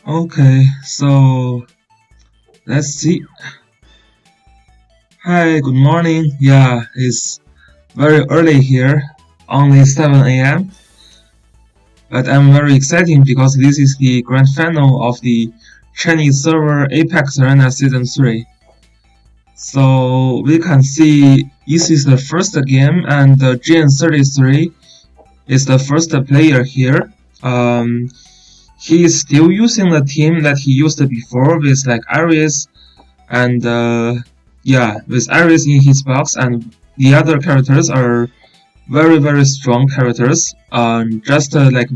Okay, so let's see. Hi, good morning. Yeah, it's very early here, only 7 a.m. But I'm very excited because this is the grand final of the Chinese server Apex Arena Season 3. So we can see this is the first game and GN33 is the first player here. He is still using the team that he used before with like Iris and yeah, with Iris in his box, and the other characters are very strong characters. Just like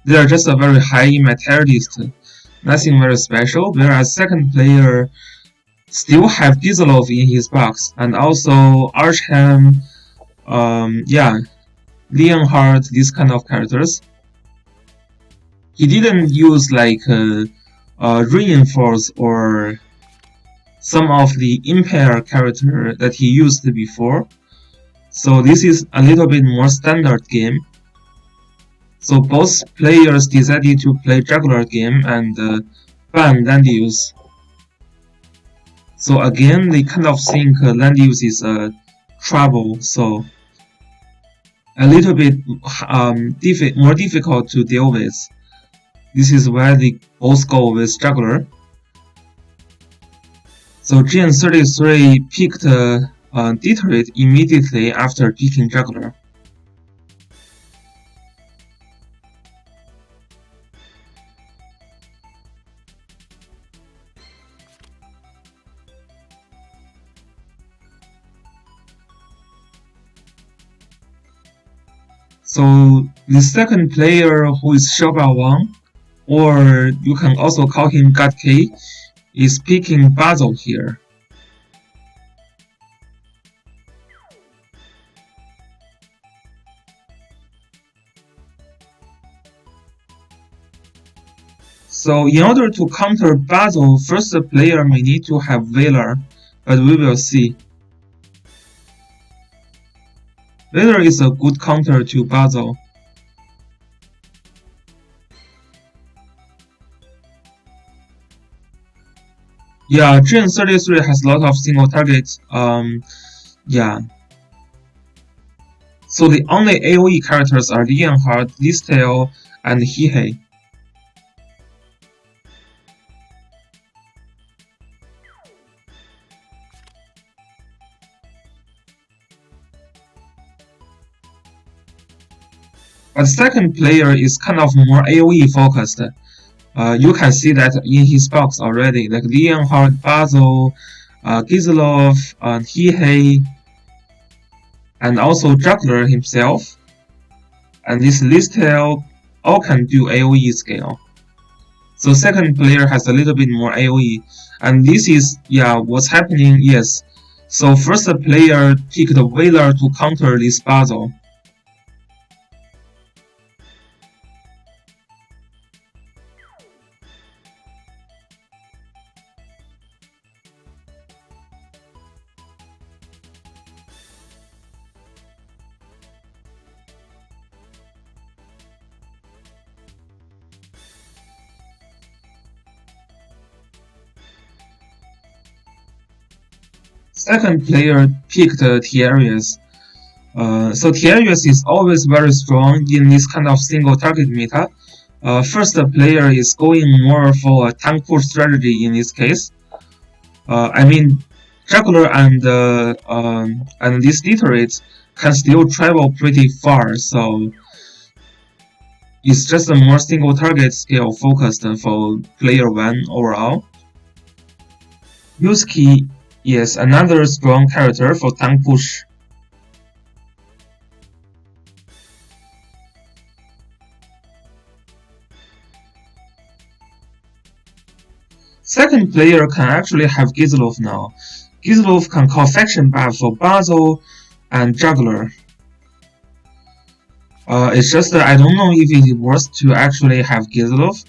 they are just a very high in material list, nothing very special. Whereas second player still have Gizelov in his box, and also Archham, yeah, Leonhardt, these kind of characters. He didn't use like reinforce or some of the Empire character that he used before. So this is a little bit more standard game. So both players decided to play juggler game and ban land use. So again, they kind of think land use is trouble. So a little bit more difficult to deal with. This is why they both go with juggler. So GN33 picked Detroit immediately after picking juggler. So the second player, who is Xiaobao Wang, or you can also call him God K, is picking Basil here. So in order to counter Basil, first player may need to have Valor, but we will see. Valor is a good counter to Basil. Yeah, GN33 has a lot of single targets. Yeah. So the only AoE characters are Leonhardt, Listel, and Hihei. But second player is kind of more AoE focused. You can see that in his box already, like Leonhardt, Basil, Gizelov, Hihei, and also Juggler himself. And this Listel all can do AoE scale. So second player has a little bit more AoE. And this is, yeah, what's happening, yes. So first player picked Valor to counter this Basil. Second player picked Tierrius. So Tierrius is always very strong in this kind of single target meta. First player is going more for a tank push strategy in this case. I mean, Juggler and these Deteriorates can still travel pretty far, so it's just a more single target scale focused for player 1 overall. Yusuke is another strong character for tank push. Second player can actually have Gizelov now. Gizelov can call faction buff for Basil and Juggler. It's just that I don't know if it is worth to actually have Gizelov,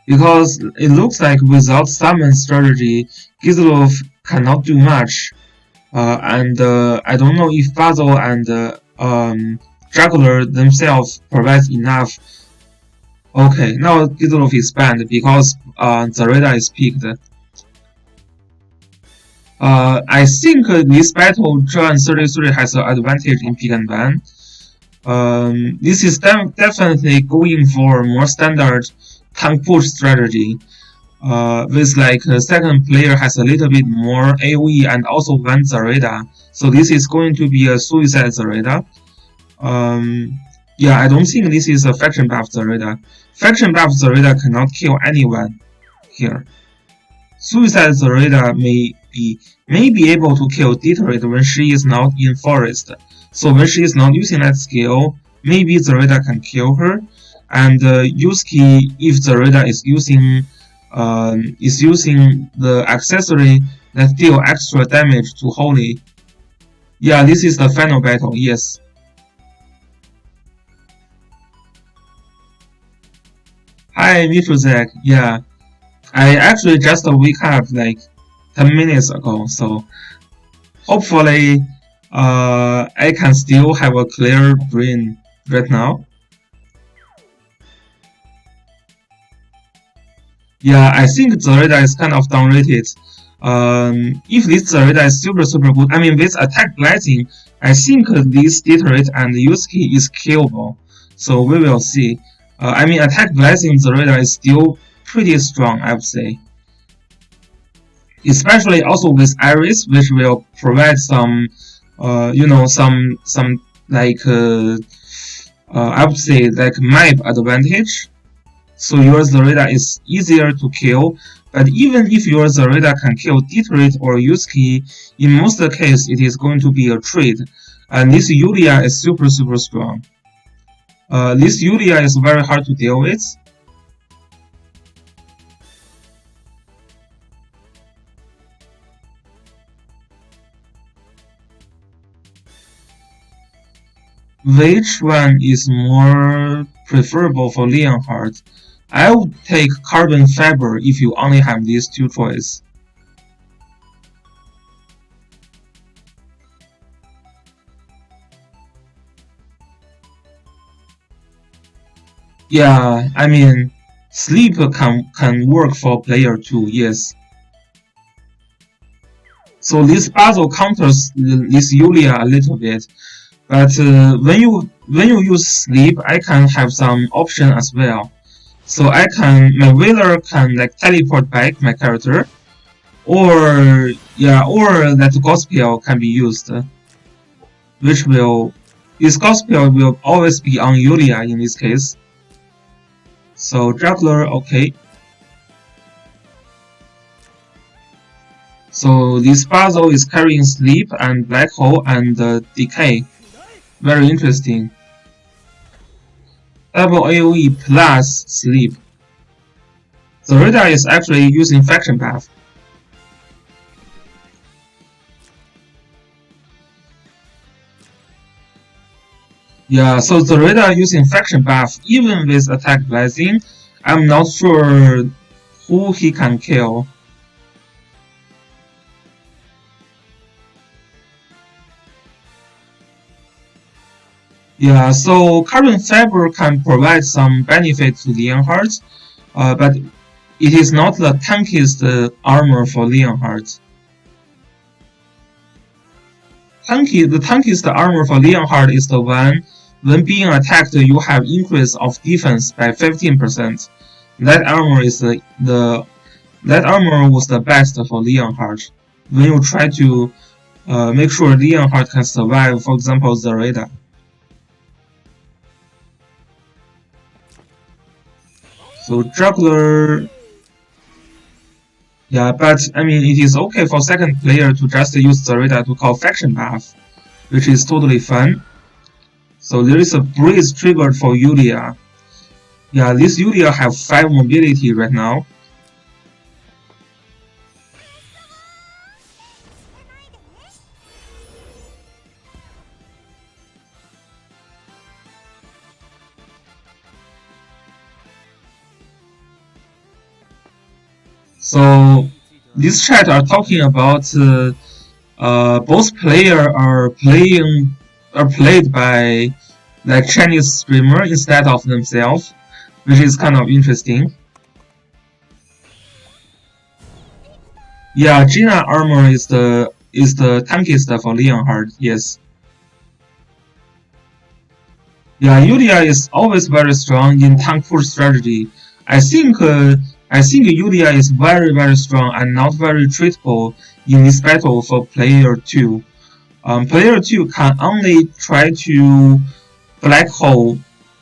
because it looks like without summon strategy, Gizelov cannot do much. And I don't know if Basil and Juggler themselves provide enough Okay, now Diddlef is banned because Zareda is picked. I think this battle John 33 has an advantage in pick and ban. This is definitely going for more standard tank push strategy. With like the second player has a little bit more AoE and also one Zareda. So this is going to be a suicide Zareda. Yeah, I don't think this is a faction buff Zareda. Faction buff Zareda cannot kill anyone here. Suicide Zareda may be able to kill Detroit when she is not in forest. So when she is not using that skill, maybe Zareda can kill her. And Yusuke, if Zareda is using the accessory that deal extra damage to Holy. Yeah, this is the final battle. Yes. Hi, Mitruzek. Yeah, I actually just wake up like 10 minutes ago, so hopefully I can still have a clear brain right now. Yeah, I think Zareda is kind of downrated. If this Zareda is super good, I mean with attack blessing, I think this Detroit and Yusuke is killable. So we will see. I mean attack blessing Zareda is still pretty strong, I would say. Especially also with Iris, which will provide some, some like I would say like map advantage. So your Zareda is easier to kill, but even if your Zareda can kill Detroit or Yusuke, in most cases it is going to be a trade. And this Yulia is super strong. This Yulia is very hard to deal with. Which one is more preferable for Leonhardt? I would take carbon fiber if you only have these two choices. Yeah, I mean, sleep can work for player 2, yes. So this puzzle counters this Yulia a little bit. But when you use sleep, I can have some option as well. So my wheeler can like teleport back my character, or that gospel can be used, which will this gospel will always be on Yulia in this case. So juggler, okay. So this puzzle is carrying sleep and black hole and decay. Very interesting. Double AoE plus sleep. Zareda is actually using faction buff. Yeah, so Zareda using faction buff even with attack blessing. I'm not sure who he can kill. Yeah, so carbon fiber can provide some benefit to Leonhardt, but it is not the tankiest armor for Leonhardt. The tankiest armor for Leonhardt is the one when being attacked you have increase of defense by 15%. That armor was the best for Leonhardt. When you try to make sure Leonhardt can survive, for example, Zareda. So juggler, yeah, but I mean it is okay for second player to just use Zareda to call faction buff, which is totally fun. So there is a breeze triggered for Yulia. Yeah, this Yulia have 5 mobility right now. So this chat are talking about both players are played by like Chinese streamer instead of themselves. which is kind of interesting. Yeah, Gina armor is the tankiest for Leonhard. Yes. Yeah, Yulia is always very strong in tank push strategy. I think I think Yulia is very strong and not very treatable in this battle for player two. Player two can only try to black hole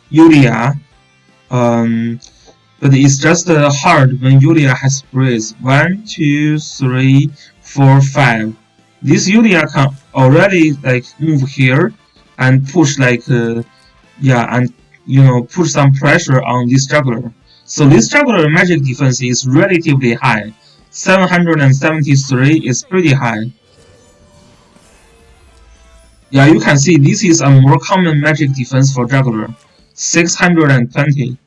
Yulia, um, but it's just hard when Yulia has sprays. 1, 2, 3, 4, 5. This Yulia can already like move here and push like yeah, and put some pressure on this juggler. So this juggler magic defense is relatively high. 773 is pretty high. Yeah, you can see this is a more common magic defense for juggler. 620.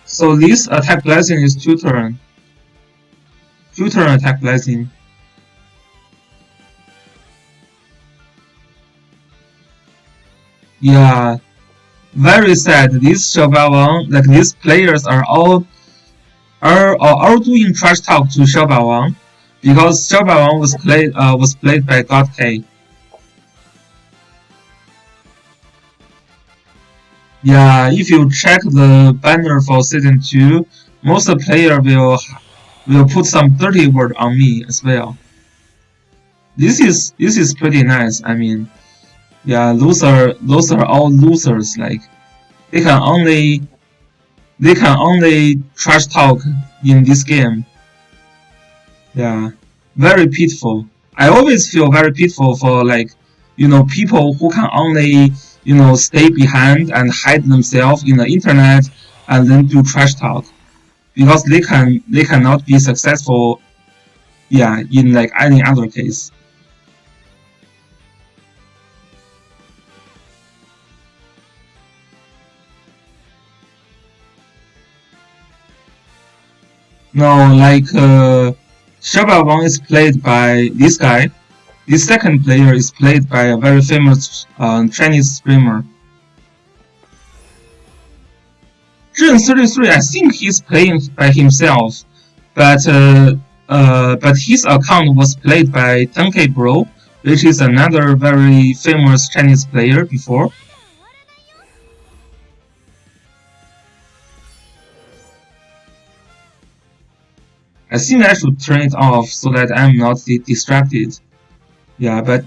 So this attack blessing is 2 turn. 2 turn attack blessing. Yeah, very sad. These Xiaoba like these players are all doing trash talk to Xiaoba because Xiaoba was played by God K. Yeah, if you check the banner for season 2, most player will put some dirty word on me as well. This is pretty nice. I mean, yeah, those are all losers. Like they can only they can only trash talk in this game. Yeah, very pitiful. I always feel very pitiful for like people who can only stay behind and hide themselves in the internet and then do trash talk because they cannot be successful. Yeah, in like any other case. No, like Shaba Wang is played by this guy. This second player is played by a very famous Chinese streamer. Zhen 33, I think he's playing by himself, but his account was played by Donkey Bro, which is another very famous Chinese player before. I think I should turn it off so that I'm not distracted. Yeah, but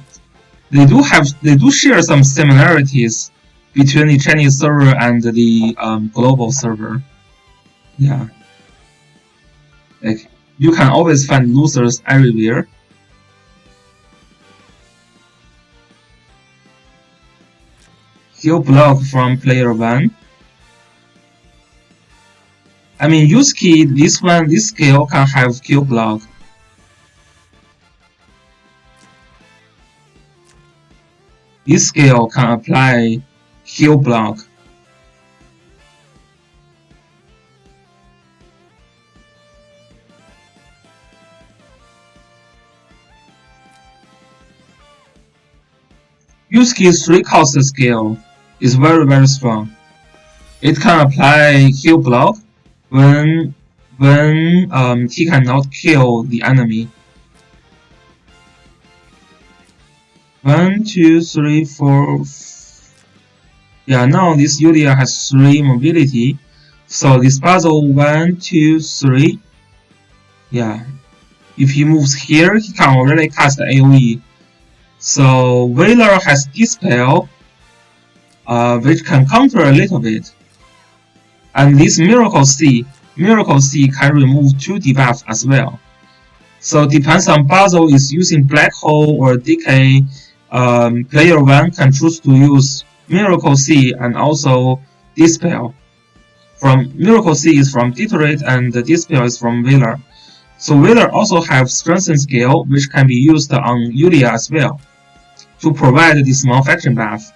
they do share some similarities between the Chinese server and the global server. Yeah, like you can always find losers everywhere. He'll block from player one. I mean, Yusuke, this skill can have kill block. This skill can apply heal block. Yusuke's 3-cost skill is very strong. It can apply heal block when he cannot kill the enemy. 1, 2, 3, 4. Yeah, now this Yulia has 3 mobility. So this puzzle 1, 2, 3. Yeah, if he moves here, he can already cast AoE. So Whaler has Dispel, which can counter a little bit. And this Miracle C can remove 2 debuffs as well. So depends on Basil is using Black Hole or Decay. Player 1 can choose to use Miracle C and also Dispel. From Miracle C is from Deteriorate and Dispel is from Whaler. So Whaler also have Strengthen skill, which can be used on Yulia as well, to provide the small faction buff.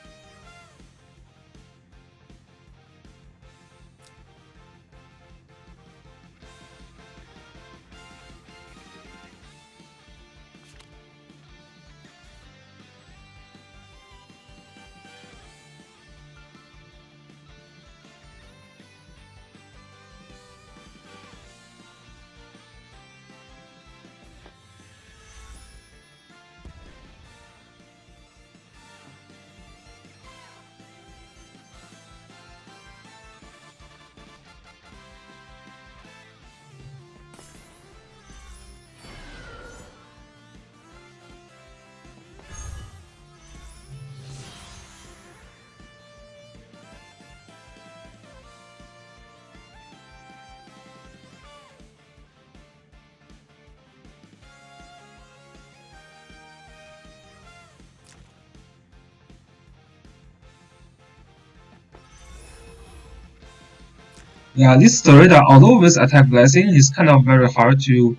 Yeah, this Dorita, although with attack blessing, is kind of very hard to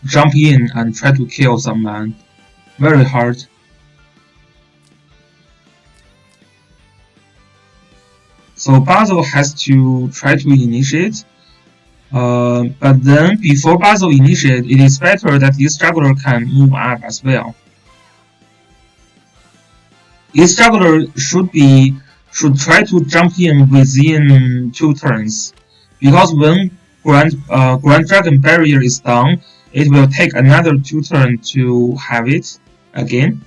jump in and try to kill someone. Very hard. So Basil has to try to initiate. But then before Basil initiate, it is better that this juggler can move up as well. This juggler should try to jump in within 2 turns, because when Grand Dragon Barrier is down, it will take another 2 turns to have it again.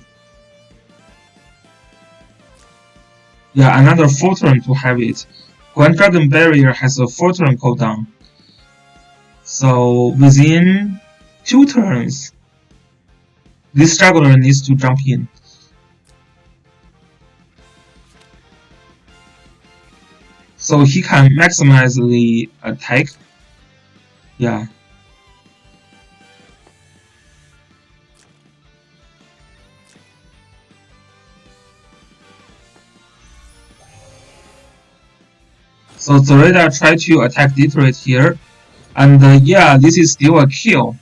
Yeah, another 4 turns to have it. Grand Dragon Barrier has a 4 turn cooldown. So within 2 turns, this juggler needs to jump in. So he can maximize the attack. Yeah. So Zoreda tried to attack Detroit here, and yeah, this is still a kill.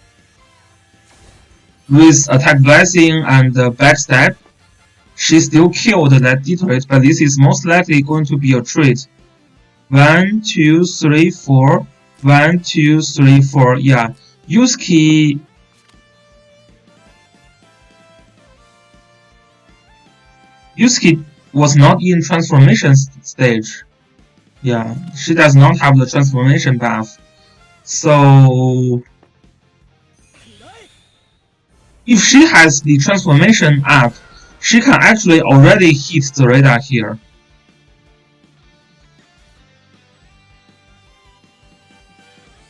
With attack blessing and backstab, she still killed that Detroit, but this is most likely going to be a trade. 1, 2, 3, 4. 1, 2, 3, 4. Yeah, Yusuke. Yusuke was not in transformation stage. Yeah, she does not have the transformation buff. So if she has the transformation up, she can actually already hit the radar here.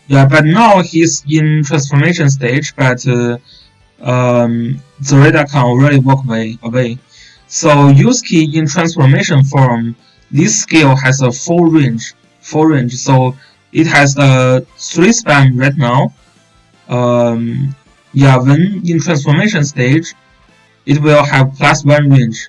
Yeah, but now he's in transformation stage, but the radar can already walk away. So Yusuke in transformation form, this skill has a full range. So it has a 3 spam right now. Yeah, when in transformation stage, it will have +1 range.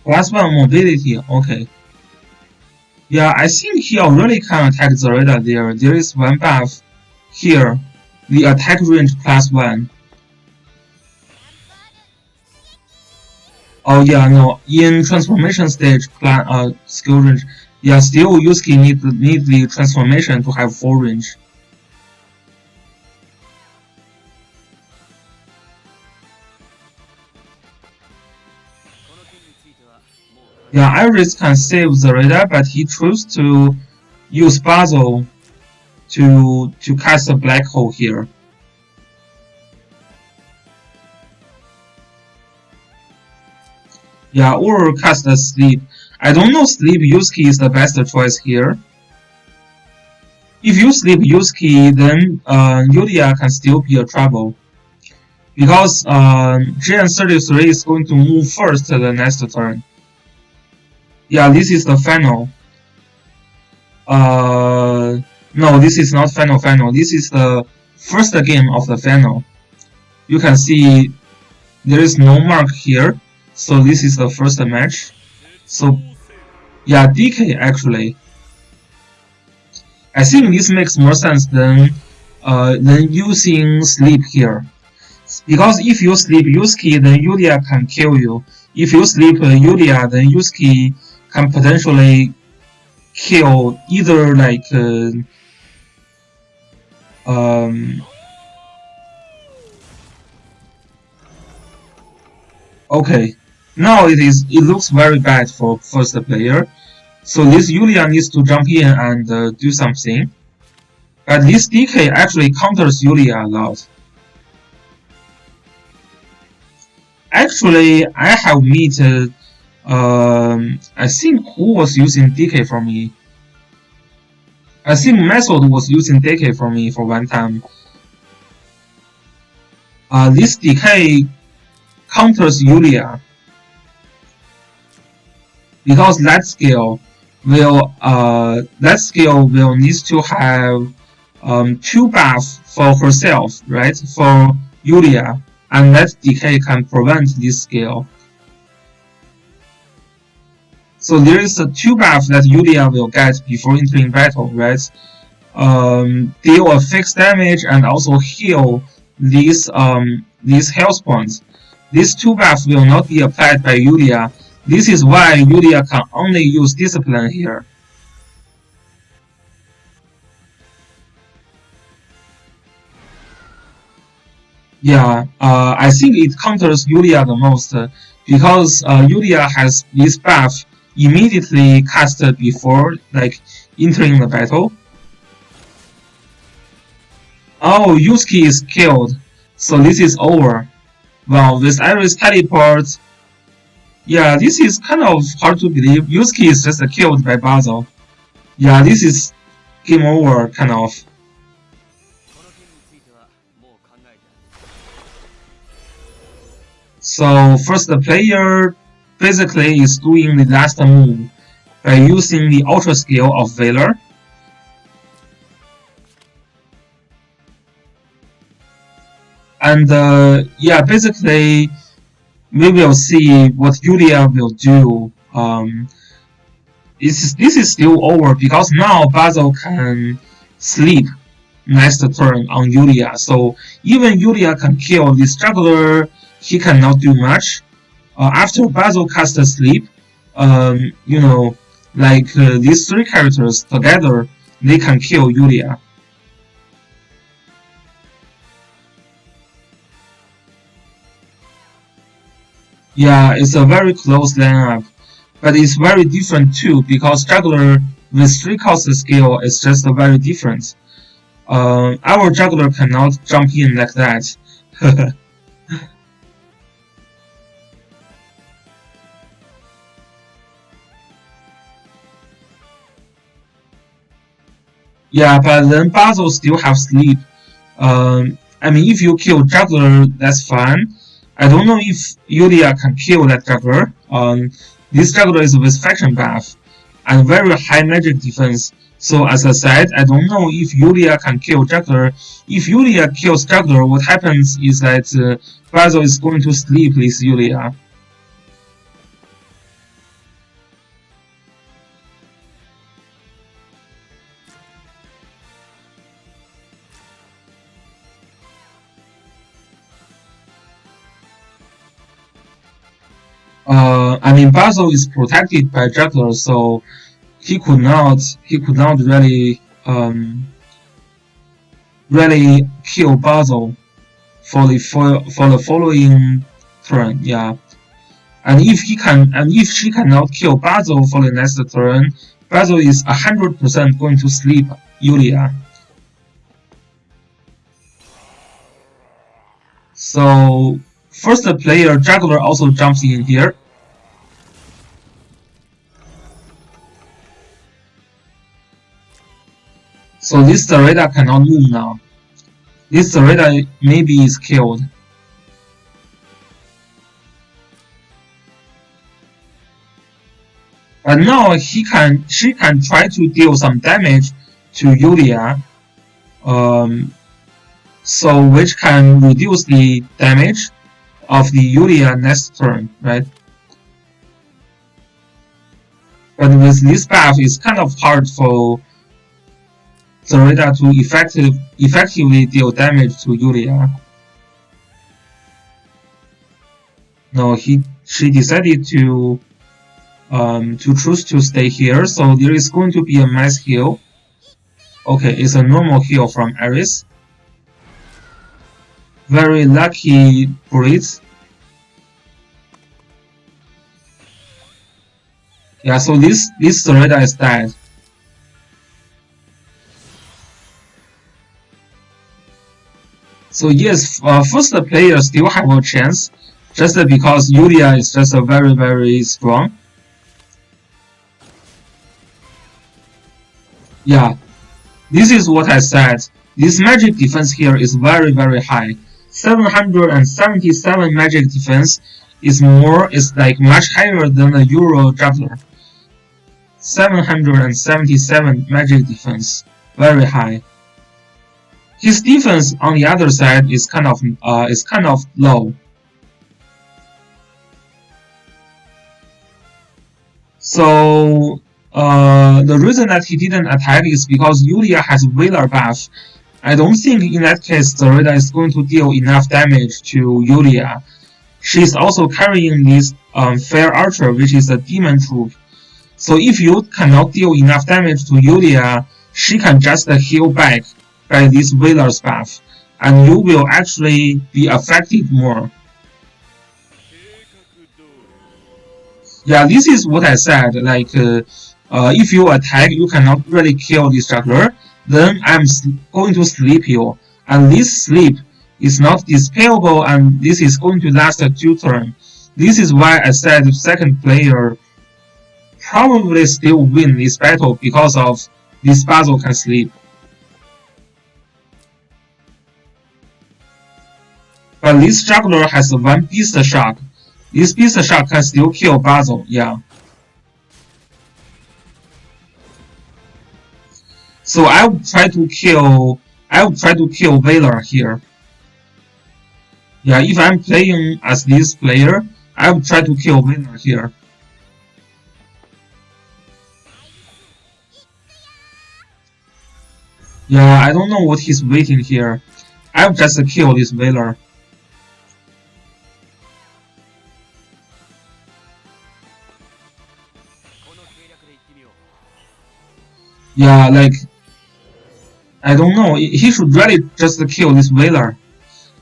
+1 mobility, okay. Yeah, I think he already can attack Zareda there. There is one buff here. The attack range +1. Oh yeah, no. In transformation stage plan skill range. Yeah, still Yusuke need the transformation to have full range. Yeah, Iris can save Zareda, but he chose to use Basil to cast a black hole here. Yeah, or cast a sleep. I don't know sleep Yusuke is the best choice here. If you sleep Yusuke, then Yulia can still be a trouble. Because GN33 is going to move first the next turn. Yeah, this is the final. No, this is not final. This is the first game of the final. You can see there is no mark here, so this is the first match. So yeah, DK actually. I think this makes more sense than using sleep here. Because if you sleep Yusuke, then Yulia can kill you. If you sleep Yulia, then Yusuke can potentially kill either like okay. Now it looks very bad for first player. So this Yulia needs to jump in and do something. But this DK actually counters Yulia a lot. Actually, I have met I think who was using DK for me. I think Method was using DK for me for one time. This decay counters Yulia because that skill will need to have two buffs for herself, right? For Yulia, and that decay can prevent this skill. So there is a two buff that Yulia will get before entering battle, right? Deal a fixed damage and also heal these health points. These two buffs will not be applied by Yulia. This is why Yulia can only use Discipline here. Yeah, I think it counters Yulia the most because Yulia has this buff immediately casted before like entering the battle. Oh, Yusuke is killed, so this is over. Well, with Iris teleport, yeah, this is kind of hard to believe. Yusuke is just killed by Basil. Yeah, this is game over, kind of. So first the player basically is doing the last move by using the ultra skill of Valor. And yeah, basically we will see what Yulia will do. This is still over because now Basil can sleep next turn on Yulia. So even Yulia can kill this juggler, he cannot do much. After Basil casts sleep, you know, like these three characters together, they can kill Yulia. Yeah, it's a very close lineup, but it's very different too because juggler with 3 cost skill is just very different. Our juggler cannot jump in like that. Yeah, but then Basil still have sleep. I mean, if you kill juggler, that's fine. I don't know if Yulia can kill that juggler. This juggler is with faction buff and very high magic defense. So as I said, I don't know if Yulia can kill juggler. If Yulia kills juggler, what happens is that Basil is going to sleep with Yulia. I mean, Basil is protected by juggler, so he could not really kill Basil for the following turn. Yeah, and if she cannot kill Basil for the next turn, Basil is 100% going to sleep Yulia. So first player juggler also jumps in here. So this Zareda cannot move now. This Zareda maybe is killed. But now she can try to deal some damage to Yulia. So which can reduce the damage of the Yulia next turn, right? But with this buff, it's kind of hard for Zareda to effectively deal damage to Yulia. No, she decided to choose to stay here, so there is going to be a mass heal. Okay, it's a normal heal from Ares. Very lucky Breeze. Yeah, so this Zareda is dead. So yes, first player still have a chance, just because Yulia is just very strong. Yeah, this is what I said. This magic defense here is very high. 777 magic defense is like much higher than the Euro juggler. 777 magic defense, very high. His defense on the other side is kind of low. So the reason that he didn't attack is because Yulia has Wheeler buff. I don't think in that case Zareda is going to deal enough damage to Yulia. She's also carrying this Fair Archer, which is a demon troop. So if you cannot deal enough damage to Yulia, she can just heal back by this Wheeler's buff, and you will actually be affected more. Yeah, this is what I said, like, if you attack, you cannot really kill this juggler, then I'm going to sleep you, and this sleep is not dispellable, and this is going to last 2 turns. This is why I said the second player probably still win this battle because of this Basil can sleep. But this juggler has one beast shock. This beast shock can still kill Basil, yeah. So I would try to kill Valor here. Yeah, if I'm playing as this player, I would try to kill Valor here. Yeah, I don't know what he's waiting here. I would just kill this Valor. Yeah, like, I don't know, he should really just kill this Valor.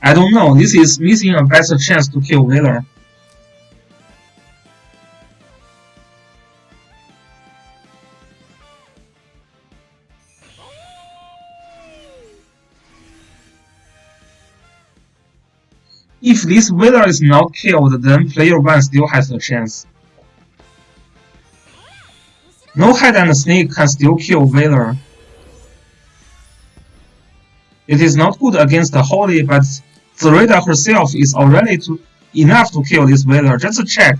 I don't know, this is missing a better chance to kill Valor. If this Valor is not killed, then player 1 still has a chance. No Head and Snake can still kill Valor. It is not good against the Holy, but Zareda herself is already enough to kill this Valor. Just check.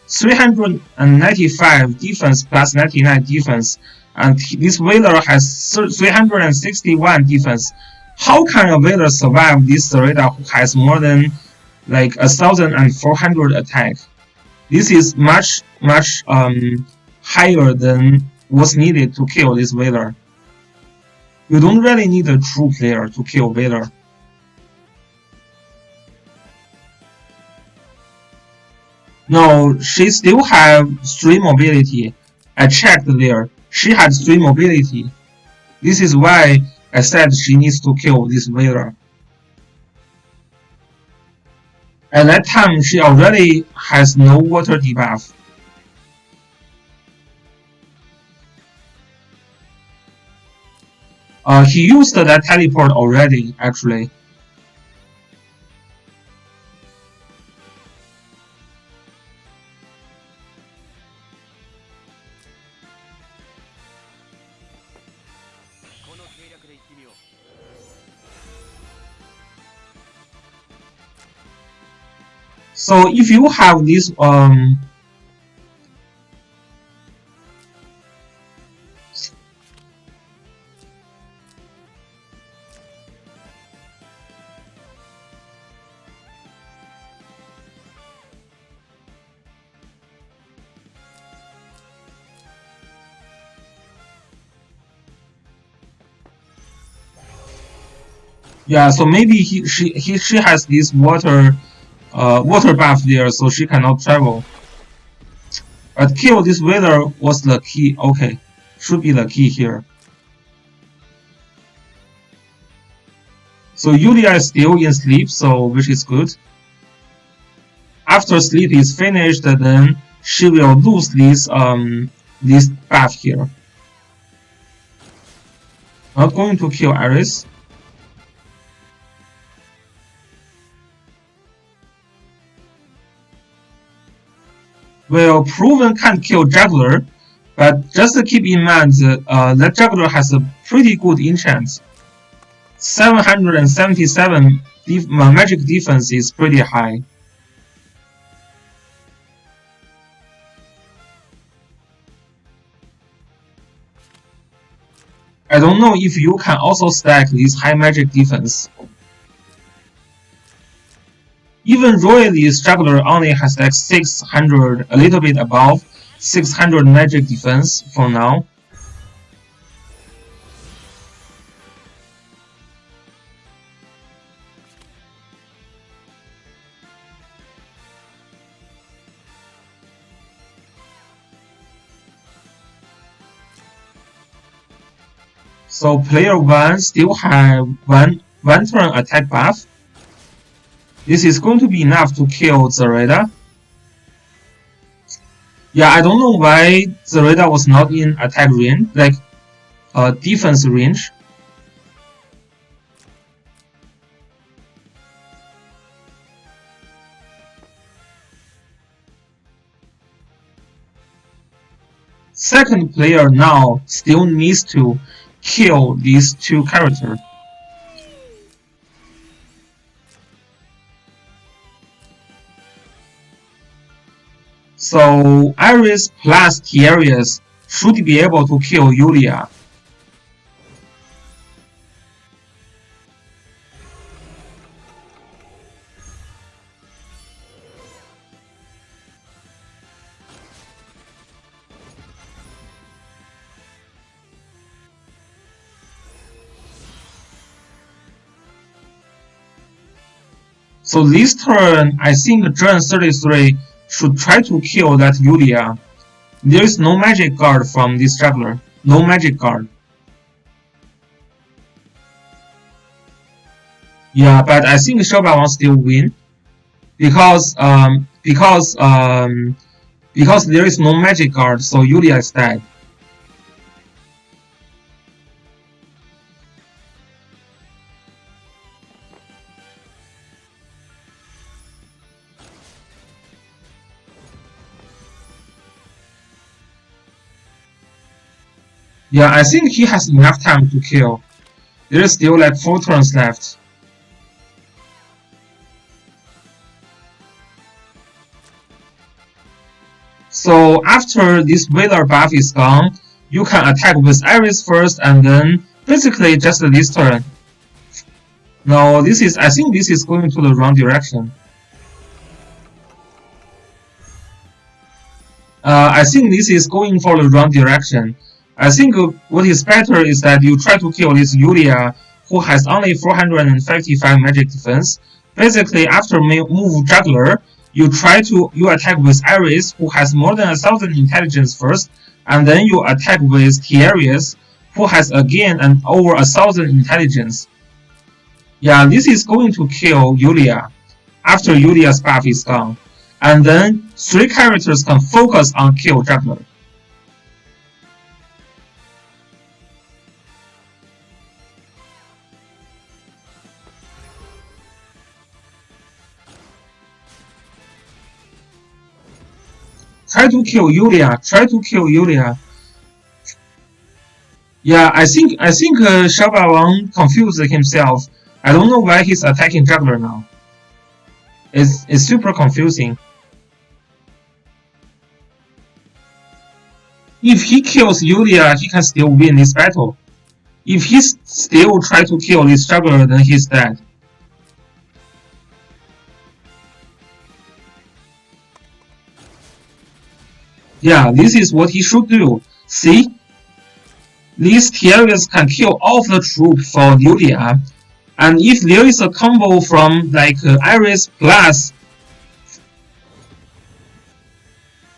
395 defense plus 99 defense, and this Valor has 361 defense. How can a Valor survive this Zareda who has more than like 1,400 attack? This is much higher than what's needed to kill this Valor. You don't really need a true player to kill Valor. No, she still have 3 mobility. I checked there. She had 3 mobility. This is why I said she needs to kill this Valor. At that time, she already has no water debuff. He used that teleport already, actually. So if you have this yeah, so maybe she has this water buff there, so she cannot travel. But kill this Valor was the key. Okay, should be the key here. So Yulia is still in sleep, so which is good. After sleep is finished, then she will lose this buff here. Not going to kill Ares. Well, Proven can't kill Juggler, but just keep in mind that Juggler has a pretty good enchant. 777 magic defense is pretty high. I don't know if you can also stack this high magic defense. Even Royalist Juggler only has like 600, a little bit above 600 magic defense for now. So player 1 still have one turn attack buff. This is going to be enough to kill Zareda. Yeah, I don't know why Zareda was not in attack range, like defense range. Second player now still needs to kill these two characters. So Iris plus Tiarius should be able to kill Yulia. So this turn, I think Gen 33 should try to kill that Yulia. There is no magic guard from this juggler. No magic guard. Yeah, but I think Shoba will still win because there is no magic guard, so Yulia is dead. Yeah, I think he has enough time to kill. There is still like 4 turns left. So after this Wailer buff is gone, you can attack with Iris first and then basically just this turn. No, I think this is going to the wrong direction. I think this is going for the wrong direction. I think what is better is that you try to kill this Yulia, who has only 455 magic defense. Basically, after move Juggler, you attack with Iris, who has more than 1000 intelligence first, and then you attack with Tiarius, who has again over 1000 intelligence. Yeah, this is going to kill Yulia after Yulia's buff is gone, and then 3 characters can focus on kill Juggler. Try to kill Yulia. Try to kill Yulia. Yeah, I think Shaba Wang confused himself. I don't know why he's attacking Juggler now. It's super confusing. If he kills Yulia, he can still win this battle. If he still try to kill this Juggler, then he's dead. Yeah, this is what he should do. See? These Tiarius can kill all of the troops for Yulia. And if there is a combo from like Iris plus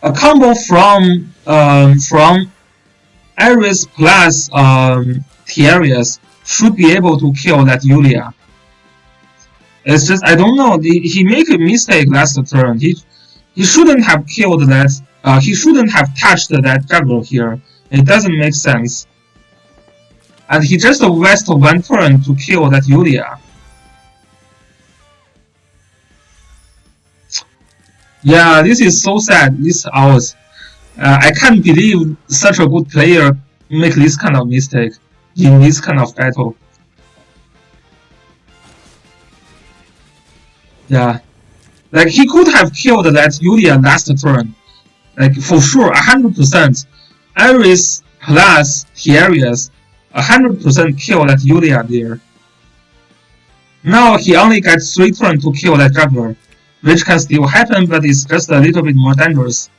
a combo from Iris plus Tiarius should be able to kill that Yulia. It's just I don't know. He made a mistake last turn. He shouldn't have killed that. He shouldn't have touched that Juggler here. It doesn't make sense. And he just wasted 1 turn to kill that Yulia. Yeah, this is so sad. This hours. I can't believe such a good player make this kind of mistake in this kind of battle. Yeah, like he could have killed that Yulia last turn. Like for sure, 100%. Iris plus Tiarius, 100% kill that Yulia there. Now he only gets 3 turns to kill that juggler, which can still happen, but it's just a little bit more dangerous.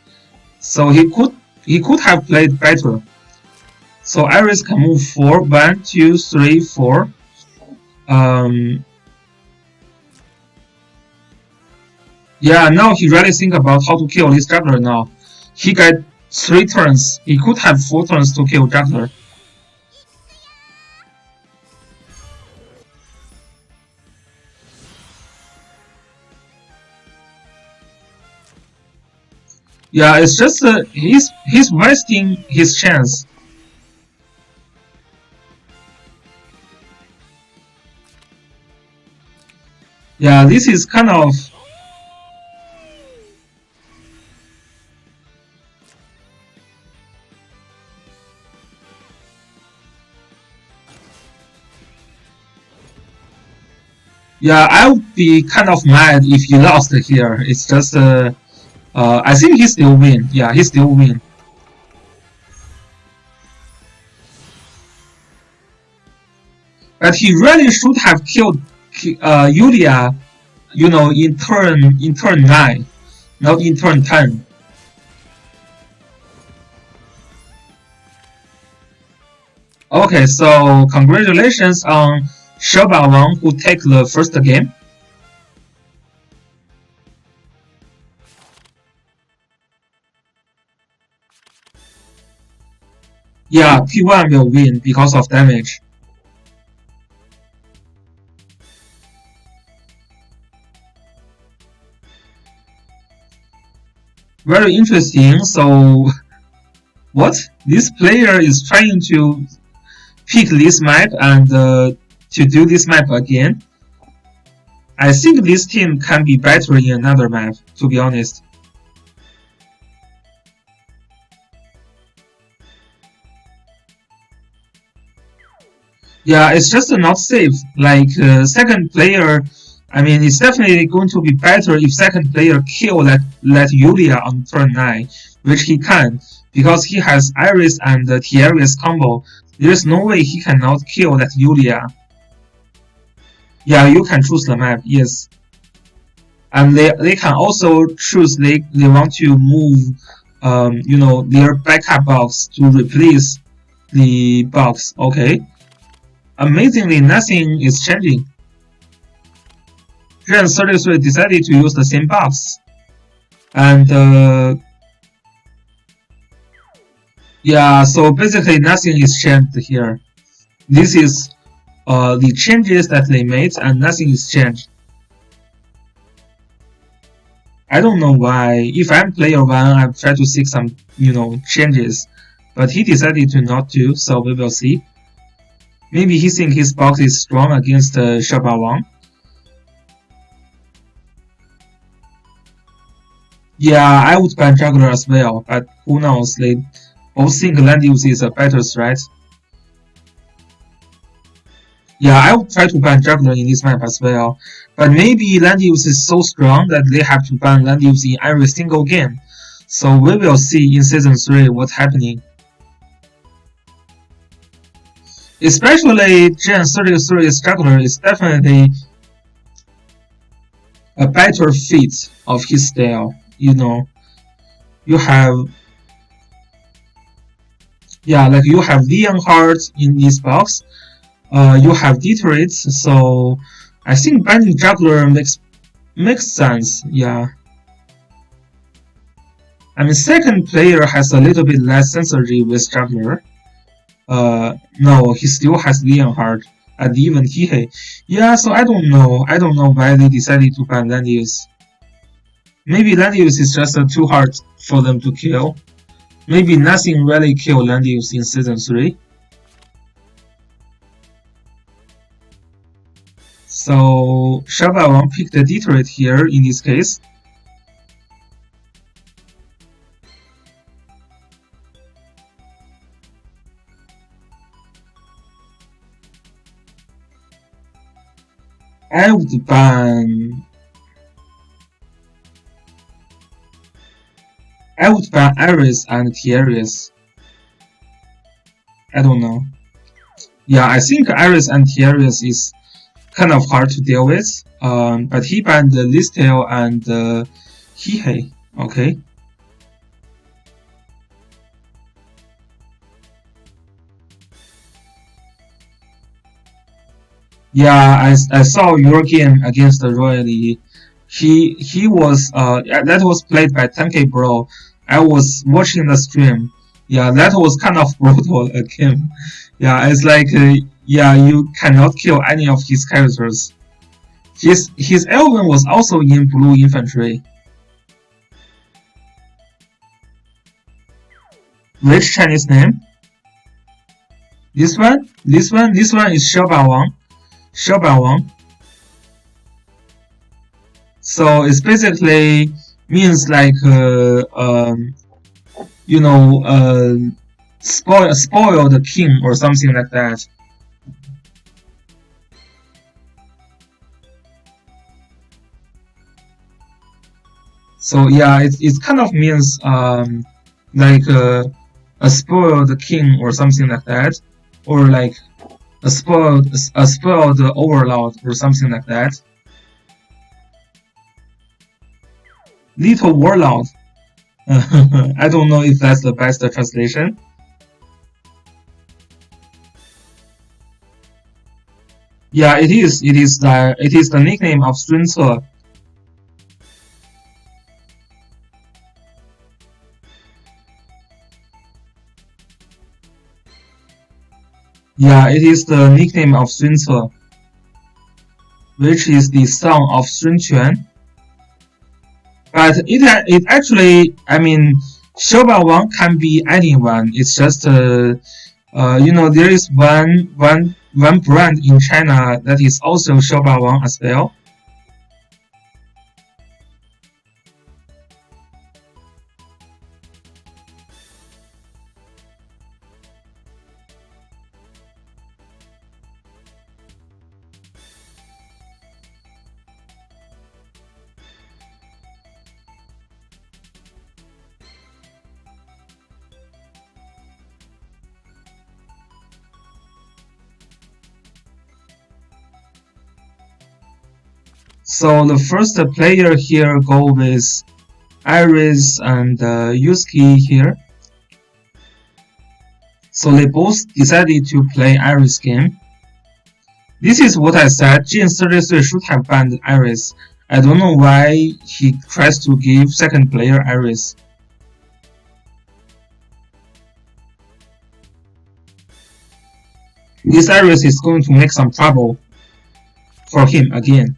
So he could have played better. So Iris can move 4, 1, 2, 3, 4. Um, yeah, now he really think about how to kill this juggler now. He got 3 turns. He could have 4 turns to kill juggler. Yeah, it's just he's wasting his chance. Yeah, this is kind of yeah. I would be kind of mad if he lost here. It's just I think he still win. Yeah, he still win. But he really should have killed Yulia, in turn 9, not in turn 10. Okay, so congratulations on Shoba Wang who take the first game. Yeah, P1 will win because of damage. Very interesting. So, what? This player is trying to pick this map and to do this map again. I think this team can be better in another map, to be honest. Yeah, it's just not safe. Like second player, I mean, it's definitely going to be better if second player kill that Yulia on turn 9, which he can, because he has Iris and Tiaris combo. There's no way he cannot kill that Yulia. Yeah, you can choose the map, yes. And they can also choose they want to move their backup box to replace the box. Okay. Amazingly, nothing is changing. Gen 33 decided to use the same box. And yeah, so basically nothing is changed here. This is the changes that they made and nothing is changed. I don't know why. If I'm player 1, I've tried to seek some, changes. But he decided to not do, so we will see. Maybe he thinks his box is strong against Shaba Wang. Yeah, I would ban Juggler as well, but who knows, they both think Landius is a better threat. Yeah, I would try to ban Juggler in this map as well, but maybe Landius is so strong that they have to ban Landius in every single game. So we will see in Season 3 what's happening. Especially Gen 33's Juggler is definitely a better fit of his style. You have like you have Leonhardt in this box. You have Detroit, so I think banning Juggler makes sense. Yeah, I mean second player has a little bit less sensory with Juggler. No, he still has Leonhardt and even Hihe. Yeah, so I don't know. I don't know why they decided to ban Landius. Maybe Landius is just too hard for them to kill. Maybe nothing really killed Landius in Season 3. So Shaba won't pick the Detroit here in this case. I would ban I would ban Iris and Tiaris. I don't know. Yeah, I think Iris and Tiaris is kind of hard to deal with. But he banned the Listel and Hihei. Okay. Yeah, I saw your game against Royally. He was yeah, that was played by 10K Bro. I was watching the stream. Yeah, that was kind of brutal game. Yeah, it's like yeah, you cannot kill any of his characters. His Elven was also in Blue Infantry. Which Chinese name? This one? This one? This one is Xiaoba Wang. Xiaoba Wang. So it's basically means like you know spoil the king or something like that. So yeah, it kind of means like a spoiled king or something like that, or like a spoiled overlord or something like that. Little warlord. I don't know if that's the best translation. Yeah, it is. It is the nickname of Sun Ce. Yeah, it is the nickname of Sun Ce, which is the son of Sun Quan. But it actually, I mean, Xiaoba Wang can be anyone. It's just there is one brand in China that is also Xiaoba Wang as well. So the first player here go with Iris and Yusuke here. So they both decided to play Iris game. This is what I said. Jin 33 should have banned Iris. I don't know why he tries to give second player Iris. This Iris is going to make some trouble for him again.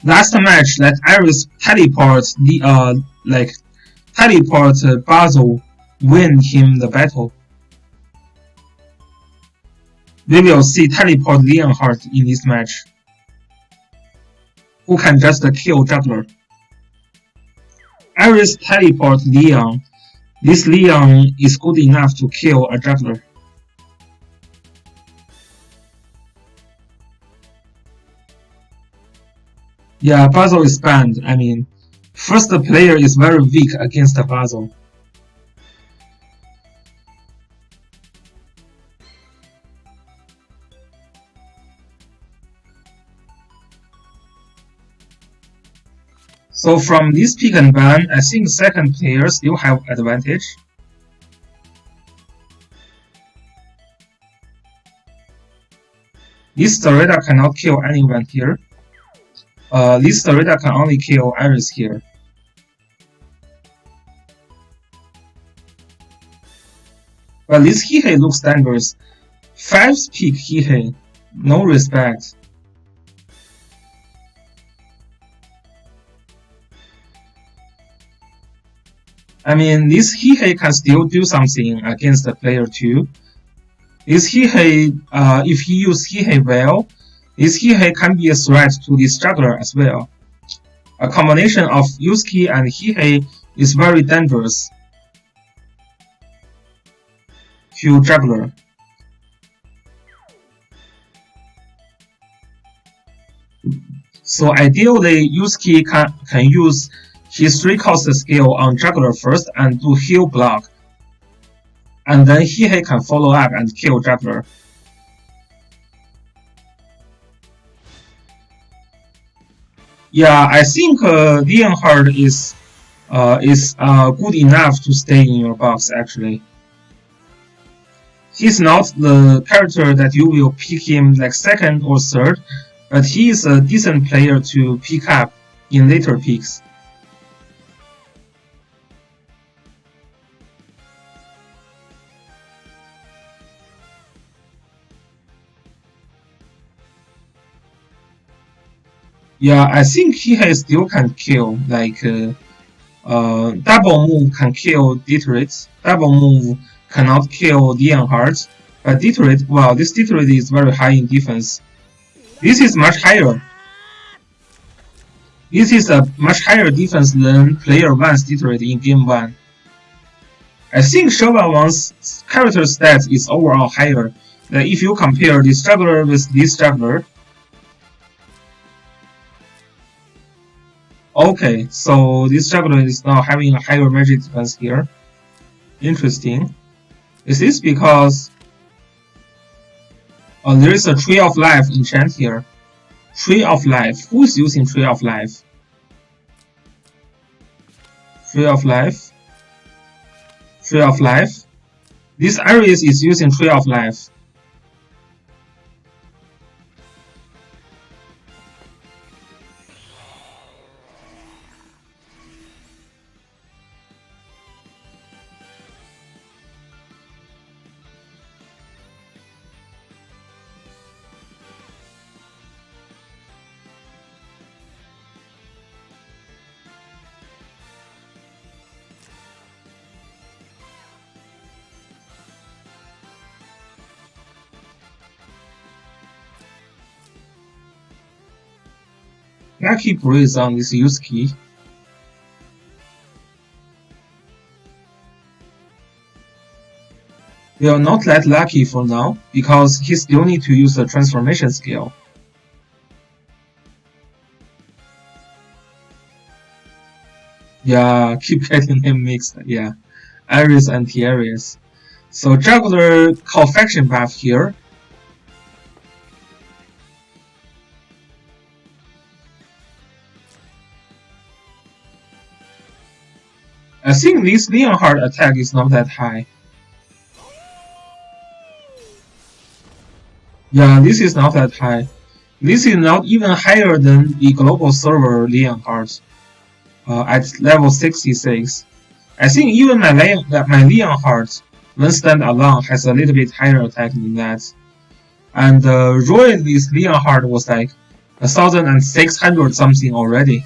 Last match, let Iris teleport Basil, win him the battle. We will see teleport Leonhardt in this match, who can just kill Juggler. Iris teleport Leon. This Leon is good enough to kill a Juggler. Yeah, Basil is banned. I mean, first player is very weak against Basil. So from this pick and ban, I think second player still have advantage. This Starita cannot kill anyone here. This Starita can only kill Iris here. But this Hihei looks dangerous. 5th pick Hihei. No respect. I mean, this Hihei can still do something against the player 2. This Hihei, if he use Hihei well, this Hihei can be a threat to this Juggler as well. A combination of Yusuke and Hihei is very dangerous to Juggler. So ideally, Yusuke can use his 3-cost skill on Juggler first and do heal block, and then Hihei can follow up and kill Juggler. Yeah, I think Leonhard is good enough to stay in your box actually. He's not the character that you will pick him like second or third, but he is a decent player to pick up in later picks. Yeah, I think he has still can kill like double move can kill Detroit. Double move cannot kill Leonhardt. But Detroit, well, this Detroit is very high in defense. This is much higher. This is a much higher defense than player 1's Detroit in game 1. I think Showa 1's character stats is overall higher. Like if you compare this juggler with this juggler. Okay, so this juggler is now having a higher magic defense here. Interesting. Is this because there is a Tree of Life enchant here? Tree of Life. Who is using Tree of Life? Tree of Life. Tree of Life. This Aries is using Tree of Life. Lucky Breeze on this Yusuke. We will not let Lucky for now, because he still need to use the transformation skill. Yeah, keep getting him mixed, yeah. Aries and Aries. So Juggler co-faction buff here. I think this Leonhard attack is not that high. Yeah, this is not that high. This is not even higher than the global server Leonhard at level 66. I think even my Leonhard, when stand alone, has a little bit higher attack than that. And Royal's Leonhard was like 1,600 something already.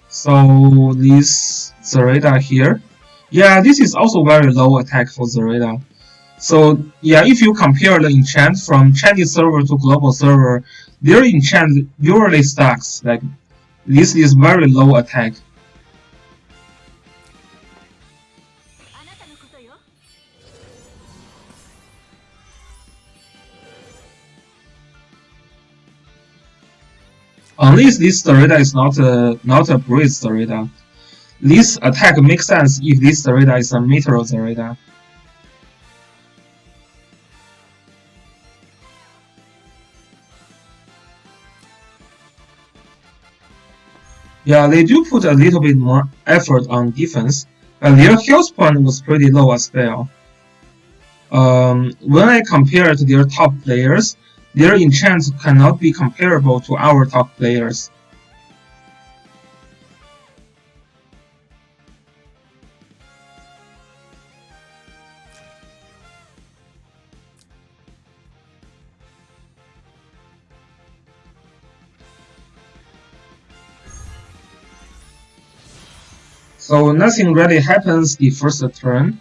So this Zareda here. Yeah, this is also very low attack for Zareda. So yeah, if you compare the enchant from Chinese server to global server, their enchant usually stacks. Like this is very low attack. Unless this Zareda is not a breeze Zareda. This attack makes sense if this Zareda is a Meteor Zareda. Yeah, they do put a little bit more effort on defense, but their health point was pretty low as well. When I compare to their top players, their enchants cannot be comparable to our top players. So nothing really happens the first turn.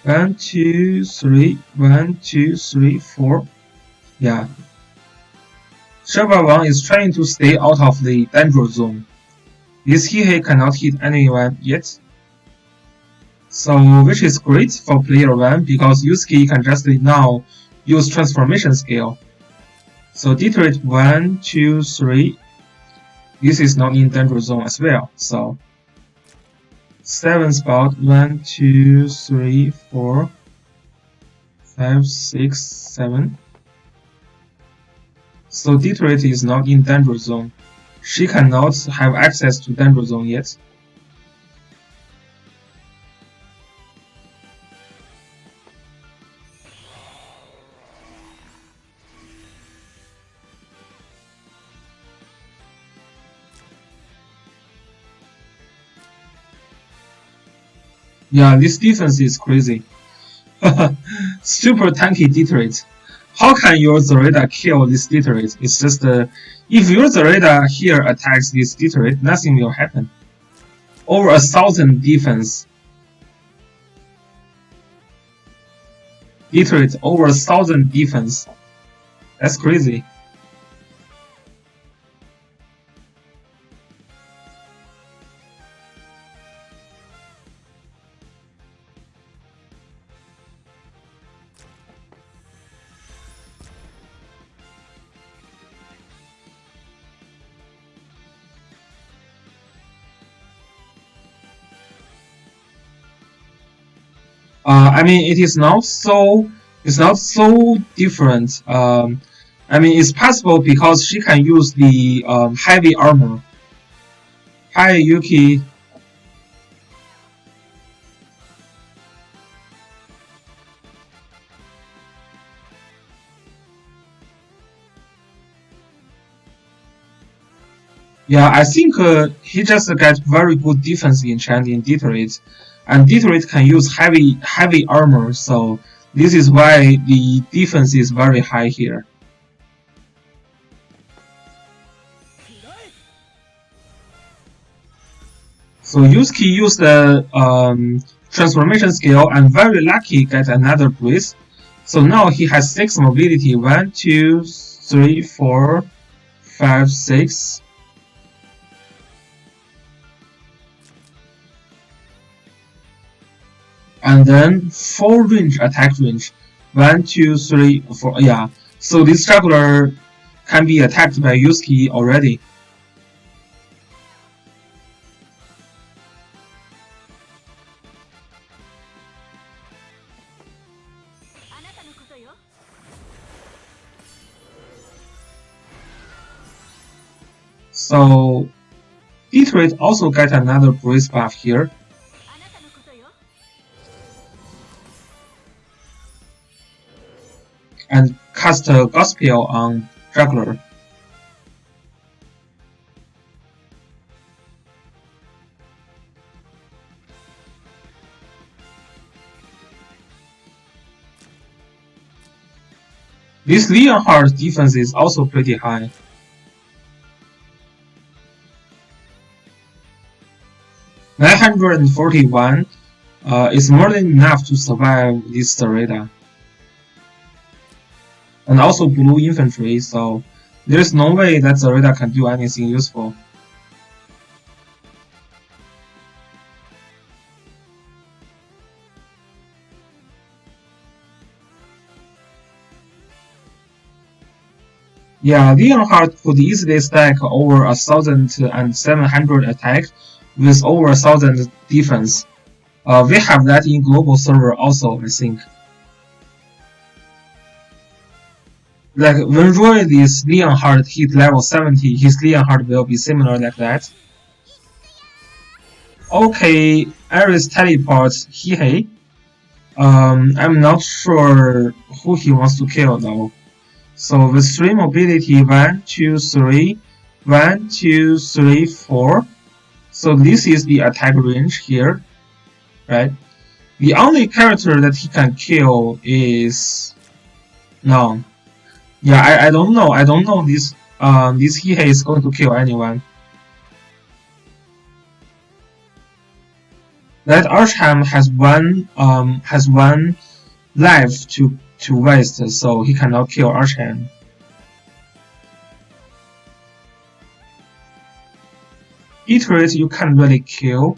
One, two, three, 1, 2, 3, 4. Yeah. Sherpa 1 is trying to stay out of the danger zone. This Hehe cannot hit anyone yet. So, which is great for player 1 because Yusuke can just now use transformation skill. So, Detroit 1, 2, 3. This is not in danger zone as well. So, 7 spot 1, 2, 3, 4, 5, 6, 7. So Detroit is not in danger zone. She cannot have access to danger zone yet. Yeah, this defense is crazy. Super tanky Detroit. How can your Zoraida kill this Detroit? It's just if your Zoraida here attacks this Detroit, nothing will happen. Over 1,000 defense. Detroit over 1,000 defense. That's crazy. I mean, it's not so different. I mean, it's possible because she can use the heavy armor. Hi, Yuki. Yeah, I think he just got very good defense enchant in Detroit, and Detroit can use heavy armor, so this is why the defense is very high here. So Yusuke used the transformation skill and very lucky get another breeze. So now he has 6 mobility. 1, 2, 3, 4, 5, 6. And then 4 range attack range. 1, 2, 3, 4. Yeah. So this juggler can be attacked by Yusuke already. So Detroit also get another breeze buff here. And cast a Gospel on Juggler. This Leonhardt defense is also pretty high. $941 is more than enough to survive this Zoraida. And also blue infantry, so there's no way that Zoraida can do anything useful. Yeah, Leonhardt could easily stack over 1,700 attack with over 1,000 defense. We have that in global server also, I think. Like when Roy's Leonhardt hit level 70, his Leonhardt will be similar like that. Okay, Ares teleports Hehe. I'm not sure who he wants to kill though. So with 3 mobility, 1, 2, 3, 1, 2, 3, 4. So this is the attack range here, right? The only character that he can kill is no. Yeah, I don't know. I don't know this Hehe is going to kill anyone. That Archham has one life to waste, so he cannot kill Archham. Iterate you can't really kill.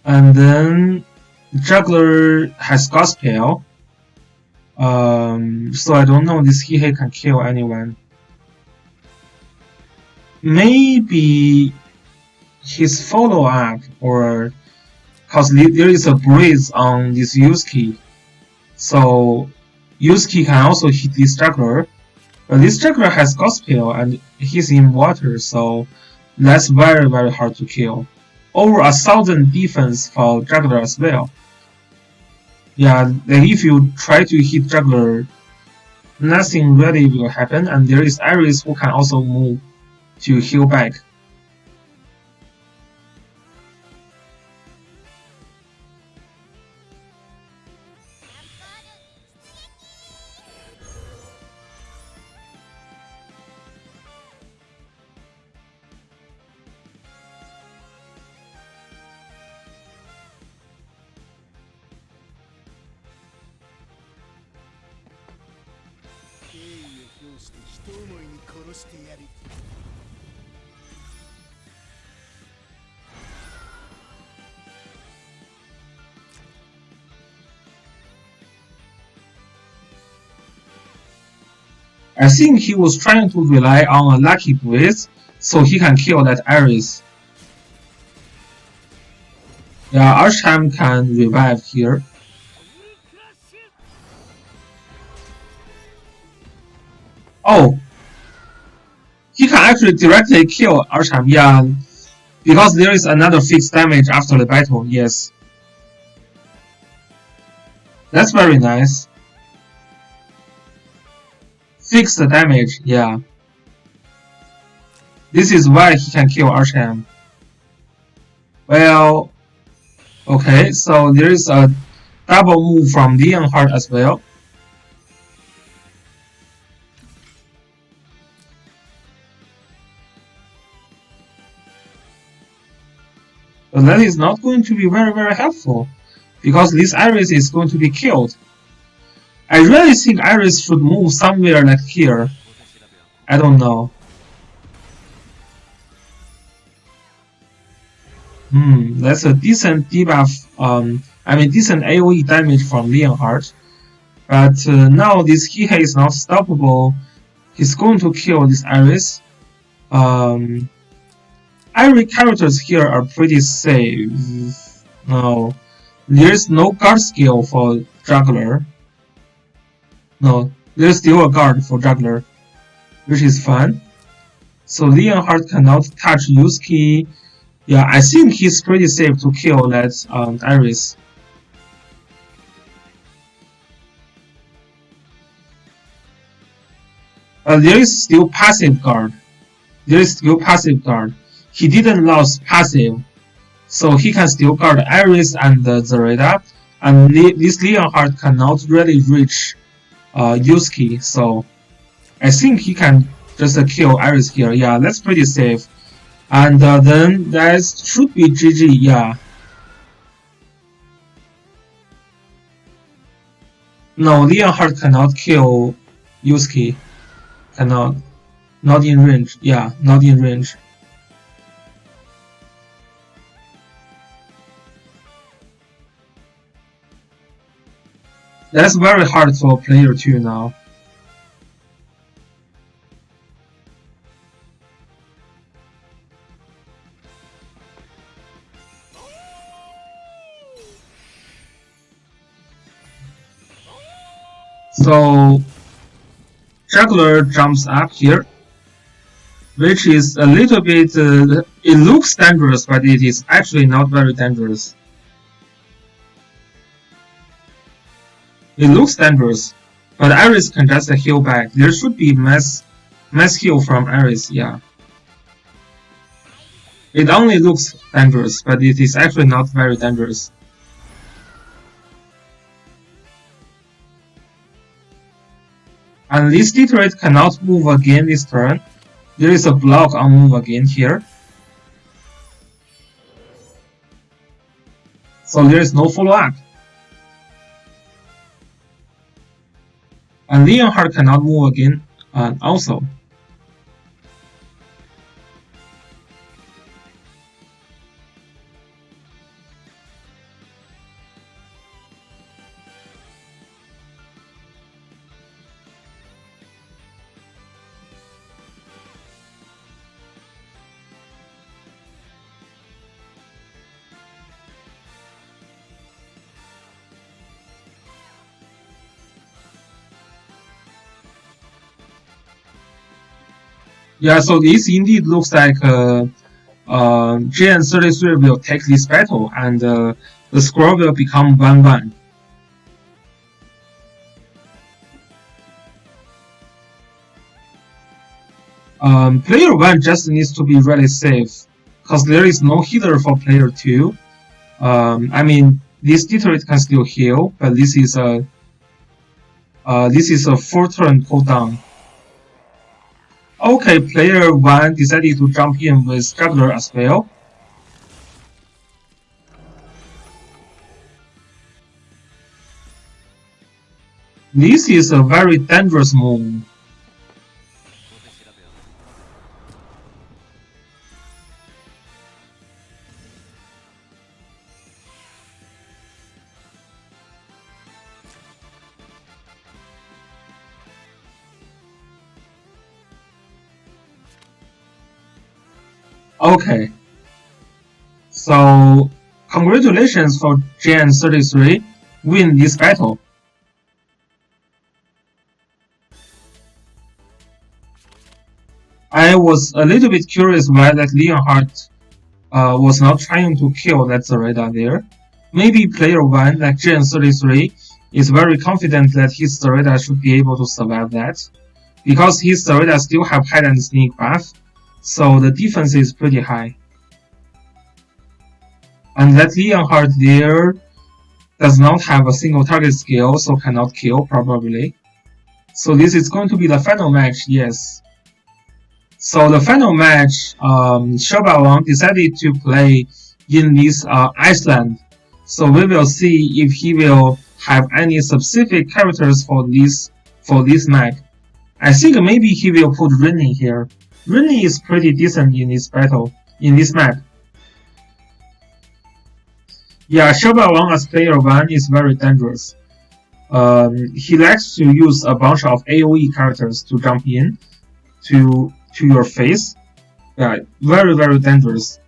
And then Juggler has Gospel. So I don't know this Hihe can kill anyone. Maybe his follow-up or because there is a breeze on this Yusuke. So Yusuke can also hit this juggler. But this juggler has Gospel and he's in water, so that's very very hard to kill. Over 1,000 defense for juggler as well. Yeah, like if you try to hit juggler, nothing really will happen, and there is Iris who can also move to heal back. I think he was trying to rely on a lucky breeze so he can kill that Iris. Yeah, Archheim can revive here. Oh, he can actually directly kill Archheim, yeah, because there is another fixed damage after the battle, yes. That's very nice. Fixed damage, yeah. This is why he can kill Archheim. Well, okay, so there is a double move from Leonhardt as well. But that is not going to be very very helpful, because this Iris is going to be killed. I really think Iris should move somewhere like here. I don't know. That's a decent debuff, I mean decent AoE damage from Leonhardt. But now this Hihe is not stoppable. He's going to kill this Iris. Iris characters here are pretty safe. No, there's no guard skill for Juggler. No, there's still a guard for Juggler, which is fun. So Leonhardt cannot touch Yusuke. Yeah, I think he's pretty safe to kill that Iris. There is still passive guard. There is still passive guard. He didn't lose passive, so he can still guard Iris and Zareda. And this Leonhardt cannot really reach Yusuke, so I think he can just kill Iris here. Yeah, that's pretty safe. And then that should be GG, yeah. No, Leonhardt cannot kill Yusuke. Cannot. Not in range. Yeah, not in range. That's very hard for player 2 now. So Juggler jumps up here, which is a little bit, it looks dangerous, but it is actually not very dangerous. It looks dangerous, but Iris can just heal back. There should be mass heal from Iris, yeah. It only looks dangerous, but it is actually not very dangerous. And this Detroit cannot move again this turn. There is a block on move again here. So there is no follow-up. And Leonhardt cannot move again also. Yeah, so this indeed looks like GN33 will take this battle, and the score will become 1-1. Player 1 just needs to be really safe, because there is no healer for player 2. I mean, this Detroit can still heal, but this is a full turn cooldown. Okay, player 1 decided to jump in with Juggler as well. This is a very dangerous move. Okay, so congratulations for GN33 win this battle. I was a little bit curious why that Leonhardt was not trying to kill that Zareda there. Maybe player 1, like GN33, is very confident that his Zareda should be able to survive that, because his Zareda still have hide and sneak buff, so the defense is pretty high. And that Leonhardt there does not have a single target skill, so cannot kill probably. So this is going to be the final match, yes. So the final match, Shoba Wang decided to play in this Iceland. So we will see if he will have any specific characters for this map. I think maybe he will put Rini here. Rini is pretty decent in this map. Yeah, Shoba Wang as player 1 is very dangerous. He likes to use a bunch of AoE characters to jump in to your face. Yeah, very, very dangerous.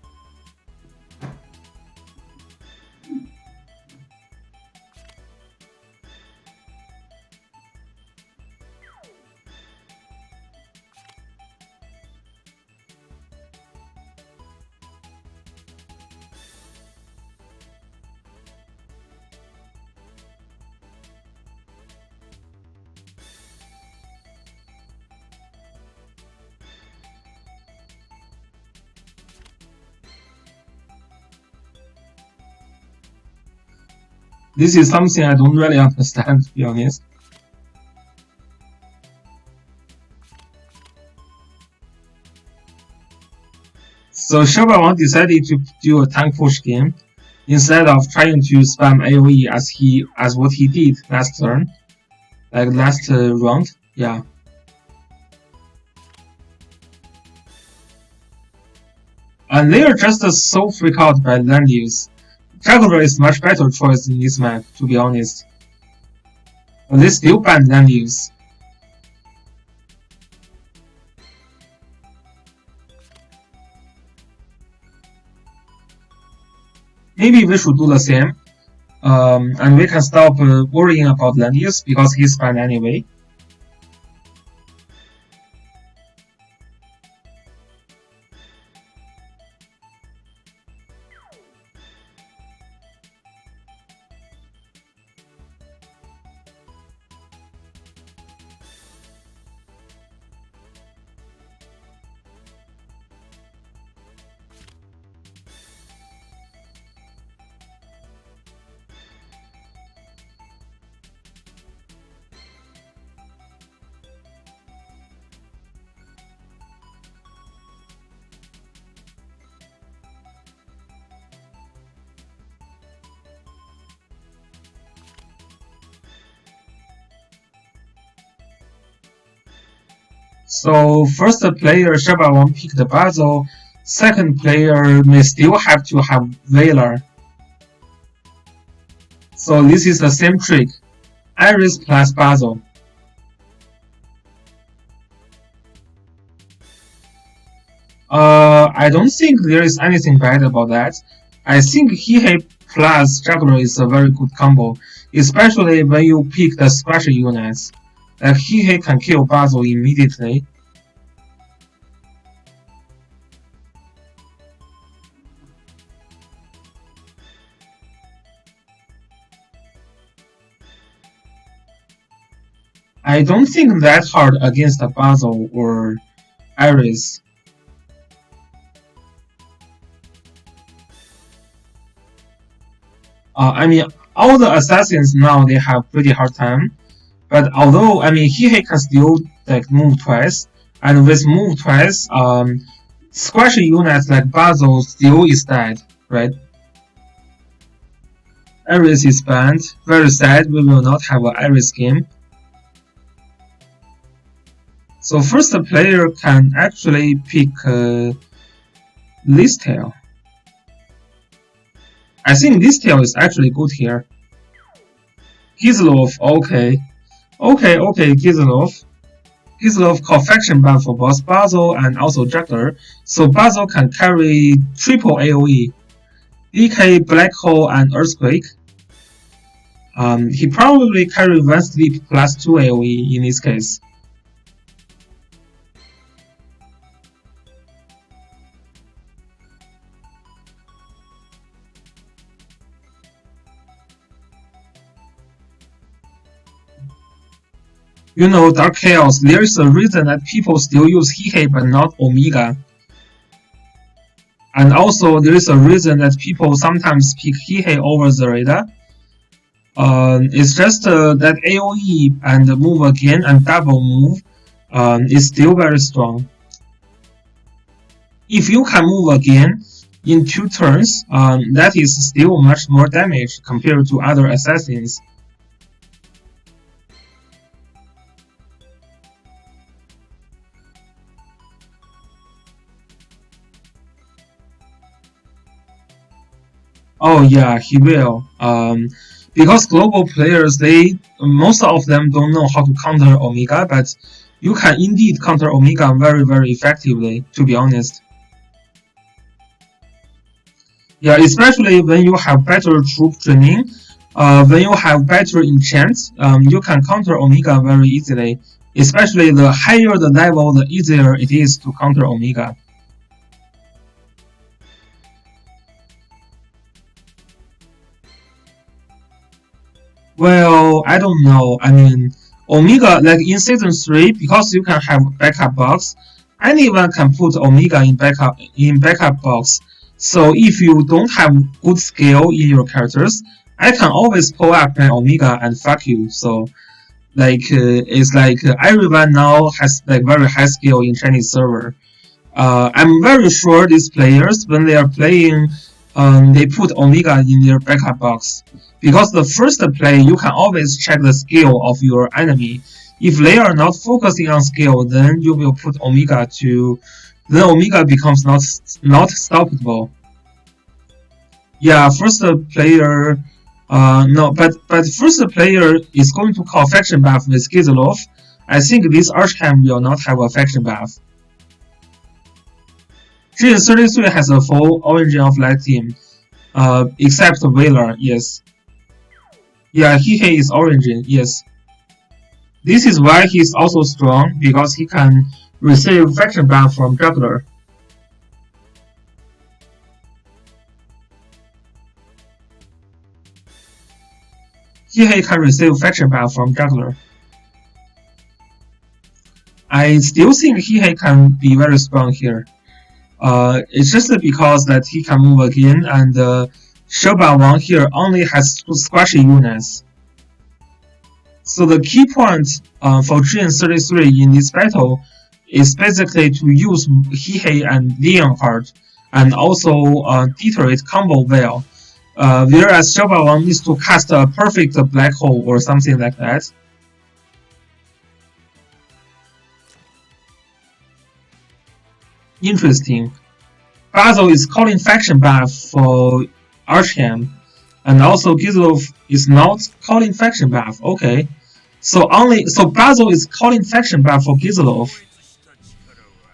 This is something I don't really understand, to be honest. So Shoba Wang decided to do a tank push game instead of trying to spam AoE as what he did last turn, like last round. Yeah. And they are just so freaked out by land use. Juggler is much better choice in this map, to be honest. But they still ban land use. Maybe we should do the same. And we can stop worrying about land use because he's banned anyway. So first player Shoba Wang picked Bazo, second player may still have to have Valor. So this is the same trick, Iris plus Bazo. I don't think there is anything bad about that. I think Hihei plus Juggler is a very good combo, especially when you pick the special units. Like Hihei can kill Bazo immediately. I don't think that hard against Basil or Iris. I mean, all the assassins now they have pretty hard time. But although I mean, he can still like move twice, and with move twice, squashy units like Basil still is dead, right? Iris is banned. Very sad. We will not have an Iris game. So first player can actually pick this tail. I think this tail is actually good here. Gizlov, okay. Okay, Gizlov. Gizlov called faction buff for both Basil and also Juggler, so Basil can carry triple AoE, DK, Black Hole, and Earthquake. He probably carry one sleep plus 2 AoE in this case. You know, Dark Chaos, there is a reason that people still use Hihe but not Omega. And also, there is a reason that people sometimes pick Hihe over Zareda. It's just that AoE and move again and double move is still very strong. If you can move again in 2 turns, that is still much more damage compared to other assassins. Oh yeah, he will. Because global players, they most of them don't know how to counter Omega, but you can indeed counter Omega very effectively. To be honest, yeah, especially when you have better troop training, when you have better enchants, you can counter Omega very easily. Especially the higher the level, the easier it is to counter Omega. Well, I don't know. I mean, Omega, like in season 3, because you can have backup box, anyone can put Omega in backup box. So if you don't have good skill in your characters, I can always pull up my Omega and fuck you. So like it's like everyone now has like very high skill in Chinese server. I'm very sure these players, when they are playing, they put Omega in their backup box. Because the first play, you can always check the skill of your enemy. If they are not focusing on skill, then you will put Omega to. Then Omega becomes not stoppable. Yeah, first player. No, but first player is going to call faction buff with Gizlov. I think this Archham will not have a faction buff. GN33 has a full Origin of Light team, except Whaler, yes. Yeah, he is Origin, yes. This is why he is also strong, because he can receive faction buff from Juggler. He can receive faction buff from Juggler. I still think he can be very strong here. It's just because that he can move again, and Shoba Wang here only has 2 squashy units. So the key point for GN33 in this battle is basically to use Hihe and Leonhardt and also deter it combo well. Whereas Shoba Wang needs to cast a perfect black hole or something like that. Interesting. Basil is calling faction buff for Archham, and also Gizlov is not calling faction buff. Okay, so Basil is calling faction buff for Gizlov.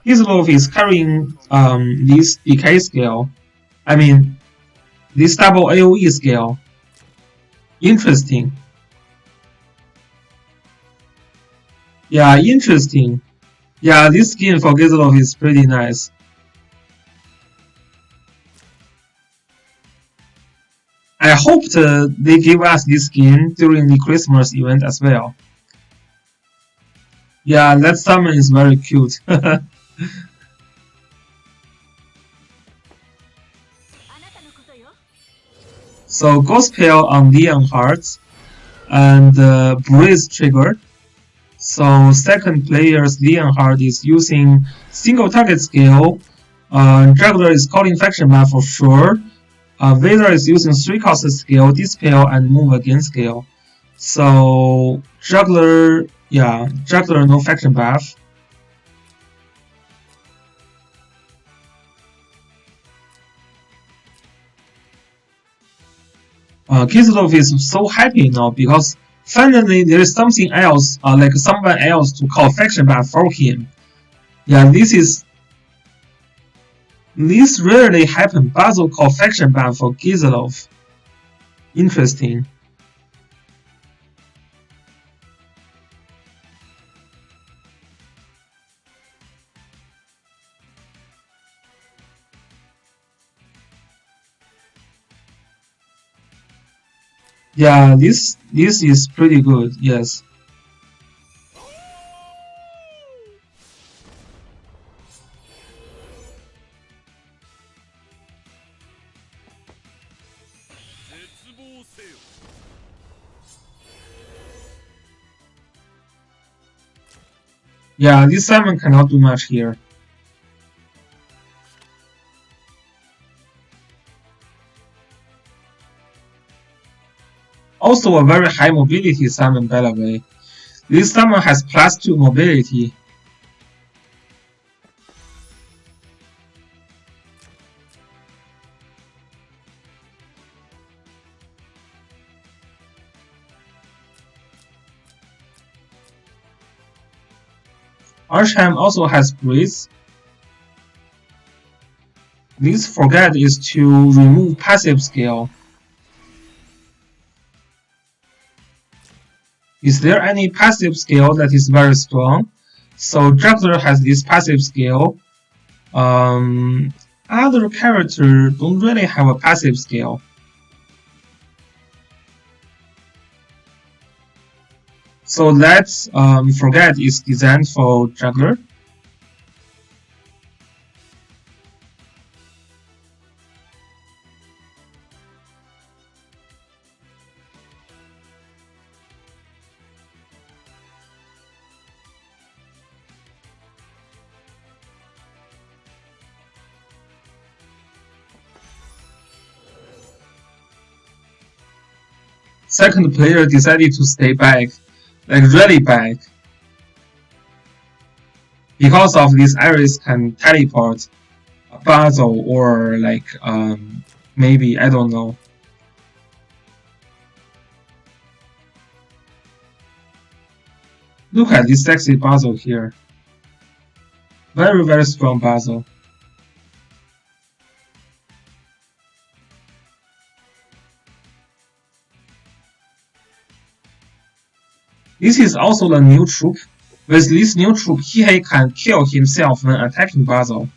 Gizlov is carrying this decay scale. I mean, this double AoE scale. Interesting. Yeah, interesting. Yeah, this skin for Gizlov is pretty nice. I hope they give us this skin during the Christmas event as well. Yeah, that summon is very cute. So Ghost Pale on Leon Hearts and Breeze triggered. So second player's Leonhard is using single target skill. Juggler is calling faction map for sure. Vader is using 3 cost skill, dispel and move again skill. So Juggler, yeah, Juggler no faction buff. Kislov is so happy now because finally there is something else, like someone else to call faction buff for him. Yeah, this rarely happen. Basil call faction buff for Kislov. Interesting. Yeah, this is pretty good. Yes. Yeah, this Simon cannot do much here. Also a very high mobility summon by the way. This summon has +2 mobility. Archheim also has Breeze. This forget is to remove passive skill. Is there any passive skill that is very strong? So Juggler has this passive skill. Um, Other character don't really have a passive skill. So let's forget is designed for Juggler. Second player decided to stay back, like really back. Because of this, Iris can teleport Basil or like maybe I don't know. Look at this sexy Basil here. Very strong Basil. This is also the new troop. With this new troop, he can kill himself when attacking Basil.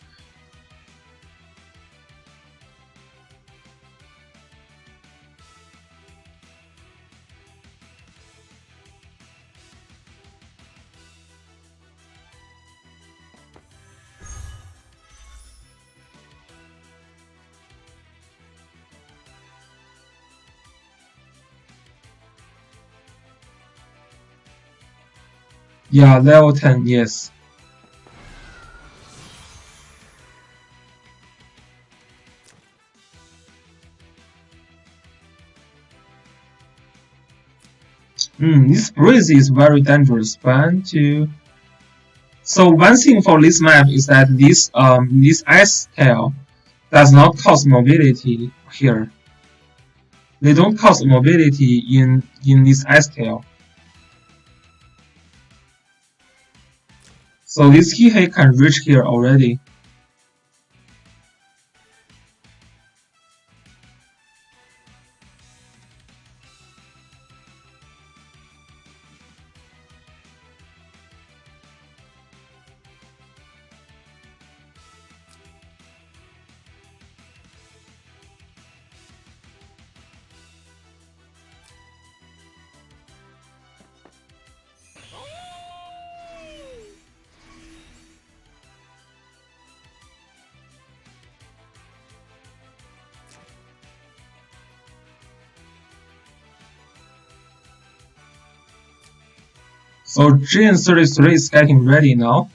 Yeah, level 10, yes. This breeze is very dangerous. 1, 2. So one thing for this map is that this ice tail does not cause mobility here. They don't cause mobility in this ice tail. So this Hihe can reach here already. So GN33 is getting ready now.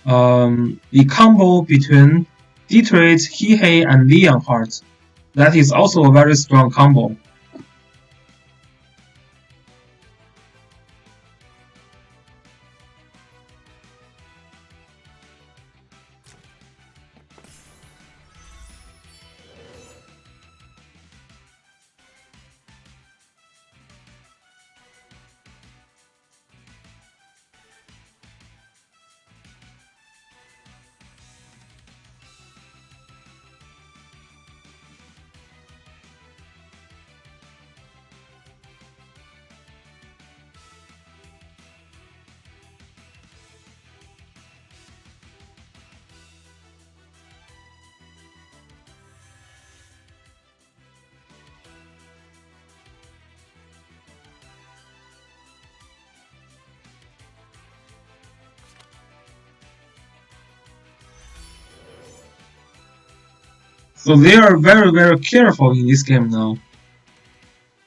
The combo between Detroit, Hihei, and Leonhardt. That is also a very strong combo. So they are very careful in this game now.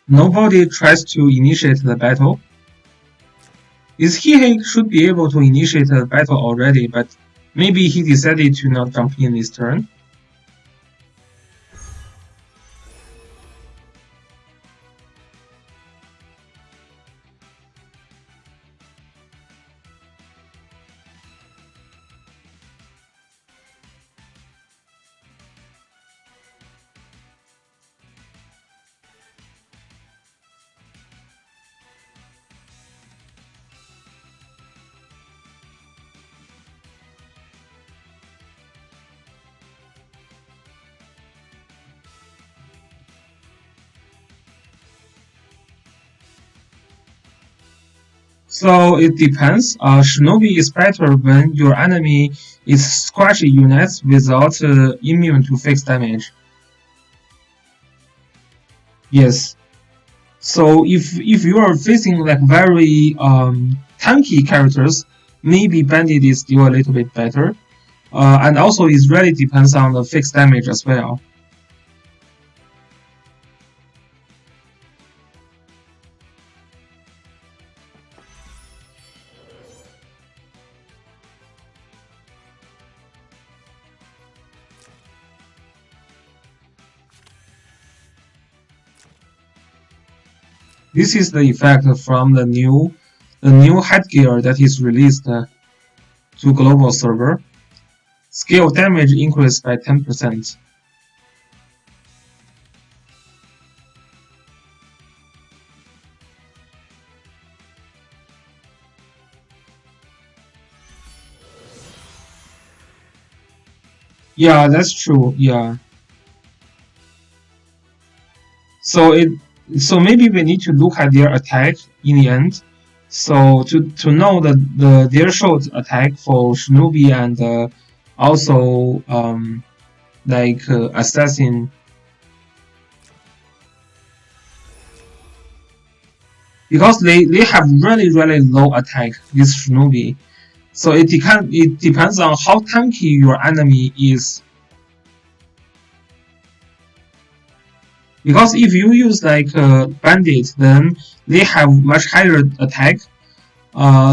Nobody tries to initiate the battle. Is Hihei should be able to initiate the battle already, but maybe he decided to not jump in this turn. So it depends. Shinobi is better when your enemy is squashy units without immune to fixed damage. Yes. So if you are facing like very tanky characters, maybe Bandit is still a little bit better. And also it really depends on the fixed damage as well. This is the effect from the new headgear that is released to global server. Scale damage increased by 10%. Yeah, that's true. Yeah. So it so maybe we need to look at their attack in the end. So to know their short attack for Shinobi and also assassin, because they have really low attack with Shinobi. So it depends on how tanky your enemy is. Because if you use like bandit, then they have much higher attack.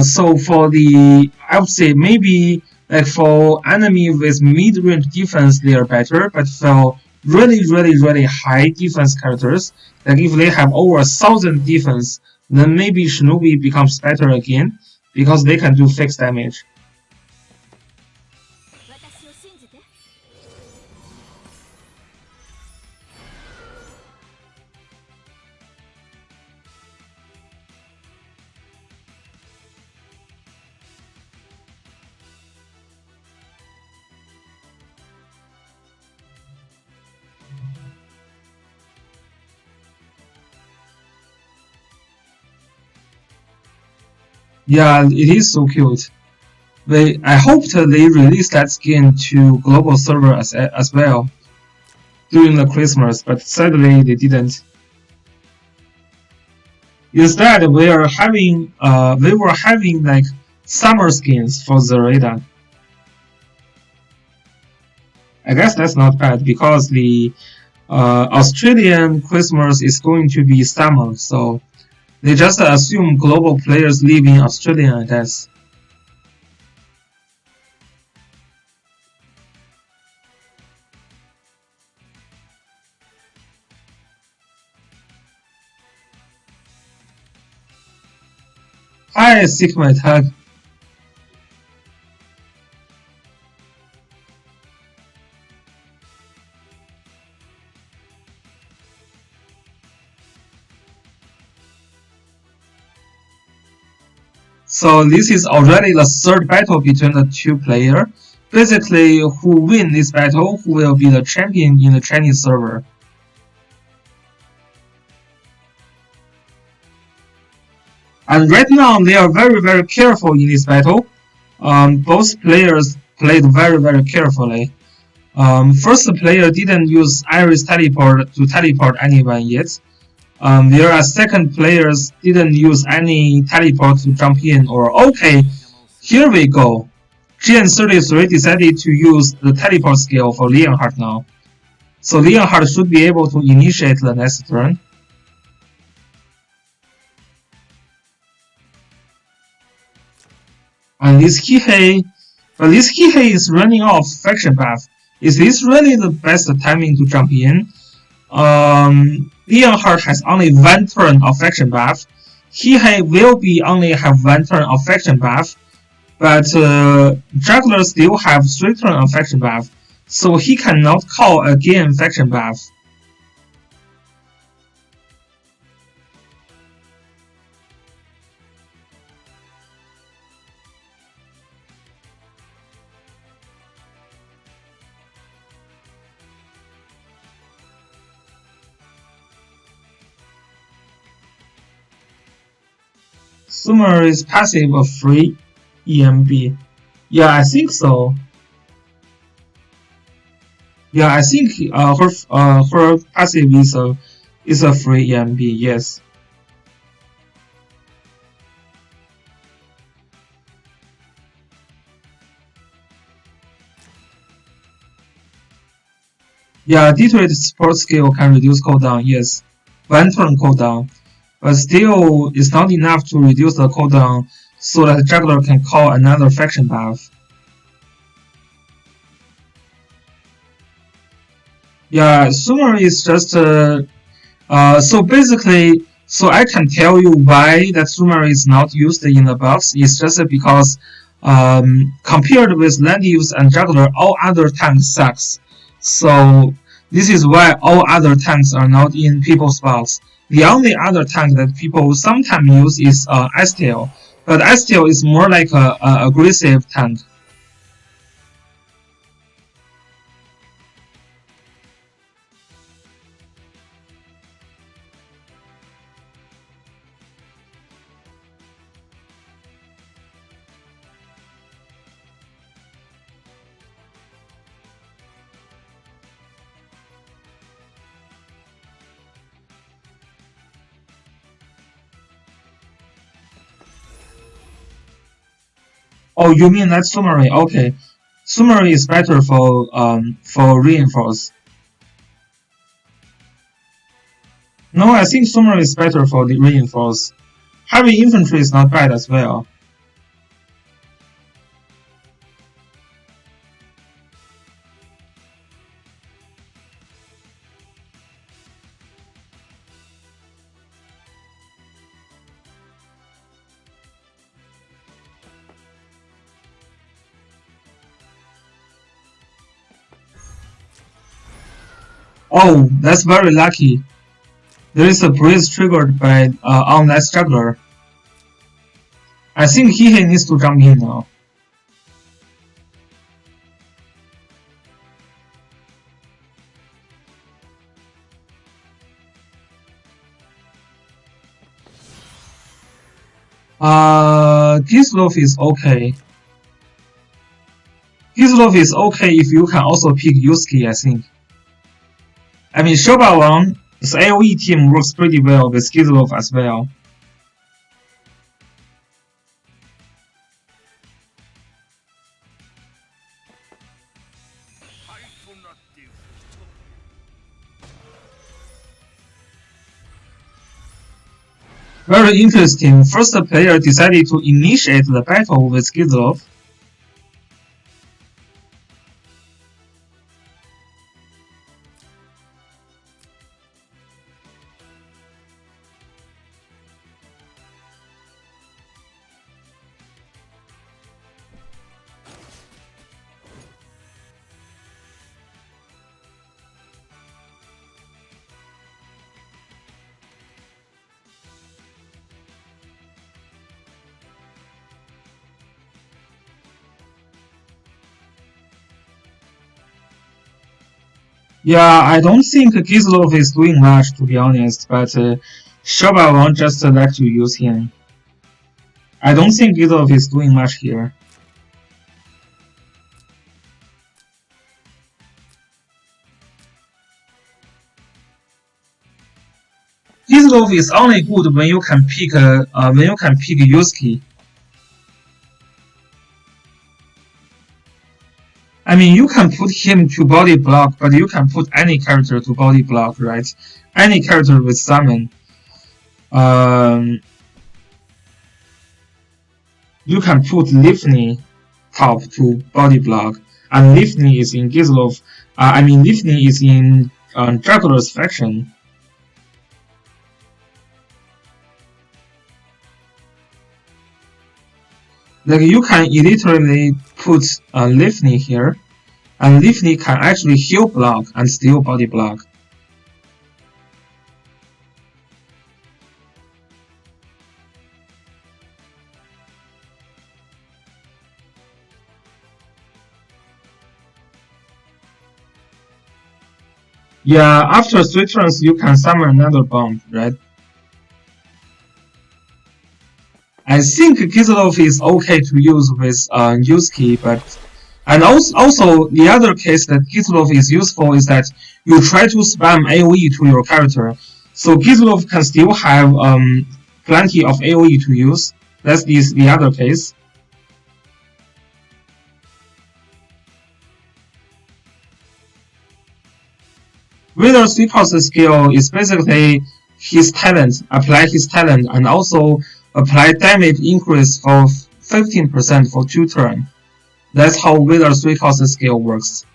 So for I would say maybe like for enemy with mid-range defense, they are better. But for really high defense characters, like if they have over 1,000 defense, then maybe Shinobi becomes better again because they can do fixed damage. Yeah, it is so cute. I hoped they release that skin to global server as well during the Christmas, but sadly they didn't. Instead, we were having like summer skins for Zereda. I guess that's not bad because the Australian Christmas is going to be summer, so They just assume global players live in Australia, I guess. Hi, Sigma Tag. So this is already the third battle between the two players. Basically, who win this battle, who will be the champion in the Chinese server. And right now, they are very careful in this battle. Both players played very carefully. First player didn't use Iris teleport to teleport anyone yet. Whereas second players didn't use any teleport to jump in or okay, here we go. GN33 decided to use the teleport skill for Leonhardt now. So Leonhardt should be able to initiate the next turn. And this Kihei, but this Kihei is running off faction buff. Is this really the best timing to jump in? Leonhardt has only one turn of faction buff. Kihei will be only have one turn of faction buff, but Juggler still have 3 turns of faction buff, so he cannot call again faction buff. Sumer is passive of free EMB. Yeah, I think so. Yeah, I think her passive is a free EMB. Yes. Yeah, Detroit support skill can reduce cooldown. Yes, one turn cooldown, but still it's not enough to reduce the cooldown so that Juggler can call another faction buff. Yeah, Sumer is just so basically, so I can tell you why that Sumer is not used in the box. It's just because compared with Landius and Juggler, all other tanks sucks. So this is why all other tanks are not in people's box. The only other tank that people sometimes use is Estiel, but Estiel is more like a aggressive tank. Oh, you mean that Summary? Okay, Summary is better for reinforce. No, I think Summary is better for the reinforce. Heavy infantry is not bad as well. Oh, that's very lucky. There is a breeze triggered by Unless Juggler. I think Hihe needs to jump in now. Gislov is okay. Gislov is okay if you can also pick Yusuke, I think. I mean, Shobawan's AoE team works pretty well with Gislov as well. Very interesting. First player decided to initiate the battle with Gizlov. Yeah, I don't think Gizlov is doing much, to be honest, but Shoba won't just let you use him. I don't think Gizlov is doing much here. Gizlov is only good when you can pick Yusuke. I mean, you can put him to body block, but you can put any character to body block, right? Any character with summon. You can put Lifney top to body block, and Lifney is in Gizlov. Lifney is in Juggler's faction. Like you can literally put Lifney here, and Lifney can actually heal block and still body block. Yeah, after 3 turns you can summon another bomb, right? I think Kizlov is okay to use with Yusuke, but and also the other case that Kizlov is useful is that you try to spam AoE to your character, so Kizlov can still have plenty of AoE to use. That's the other case. Wheeler's Seacoast skill is basically his talent, apply his talent, and also apply damage increase for 15% for 2 turns. That's how Wheeler's Seacoast skill works.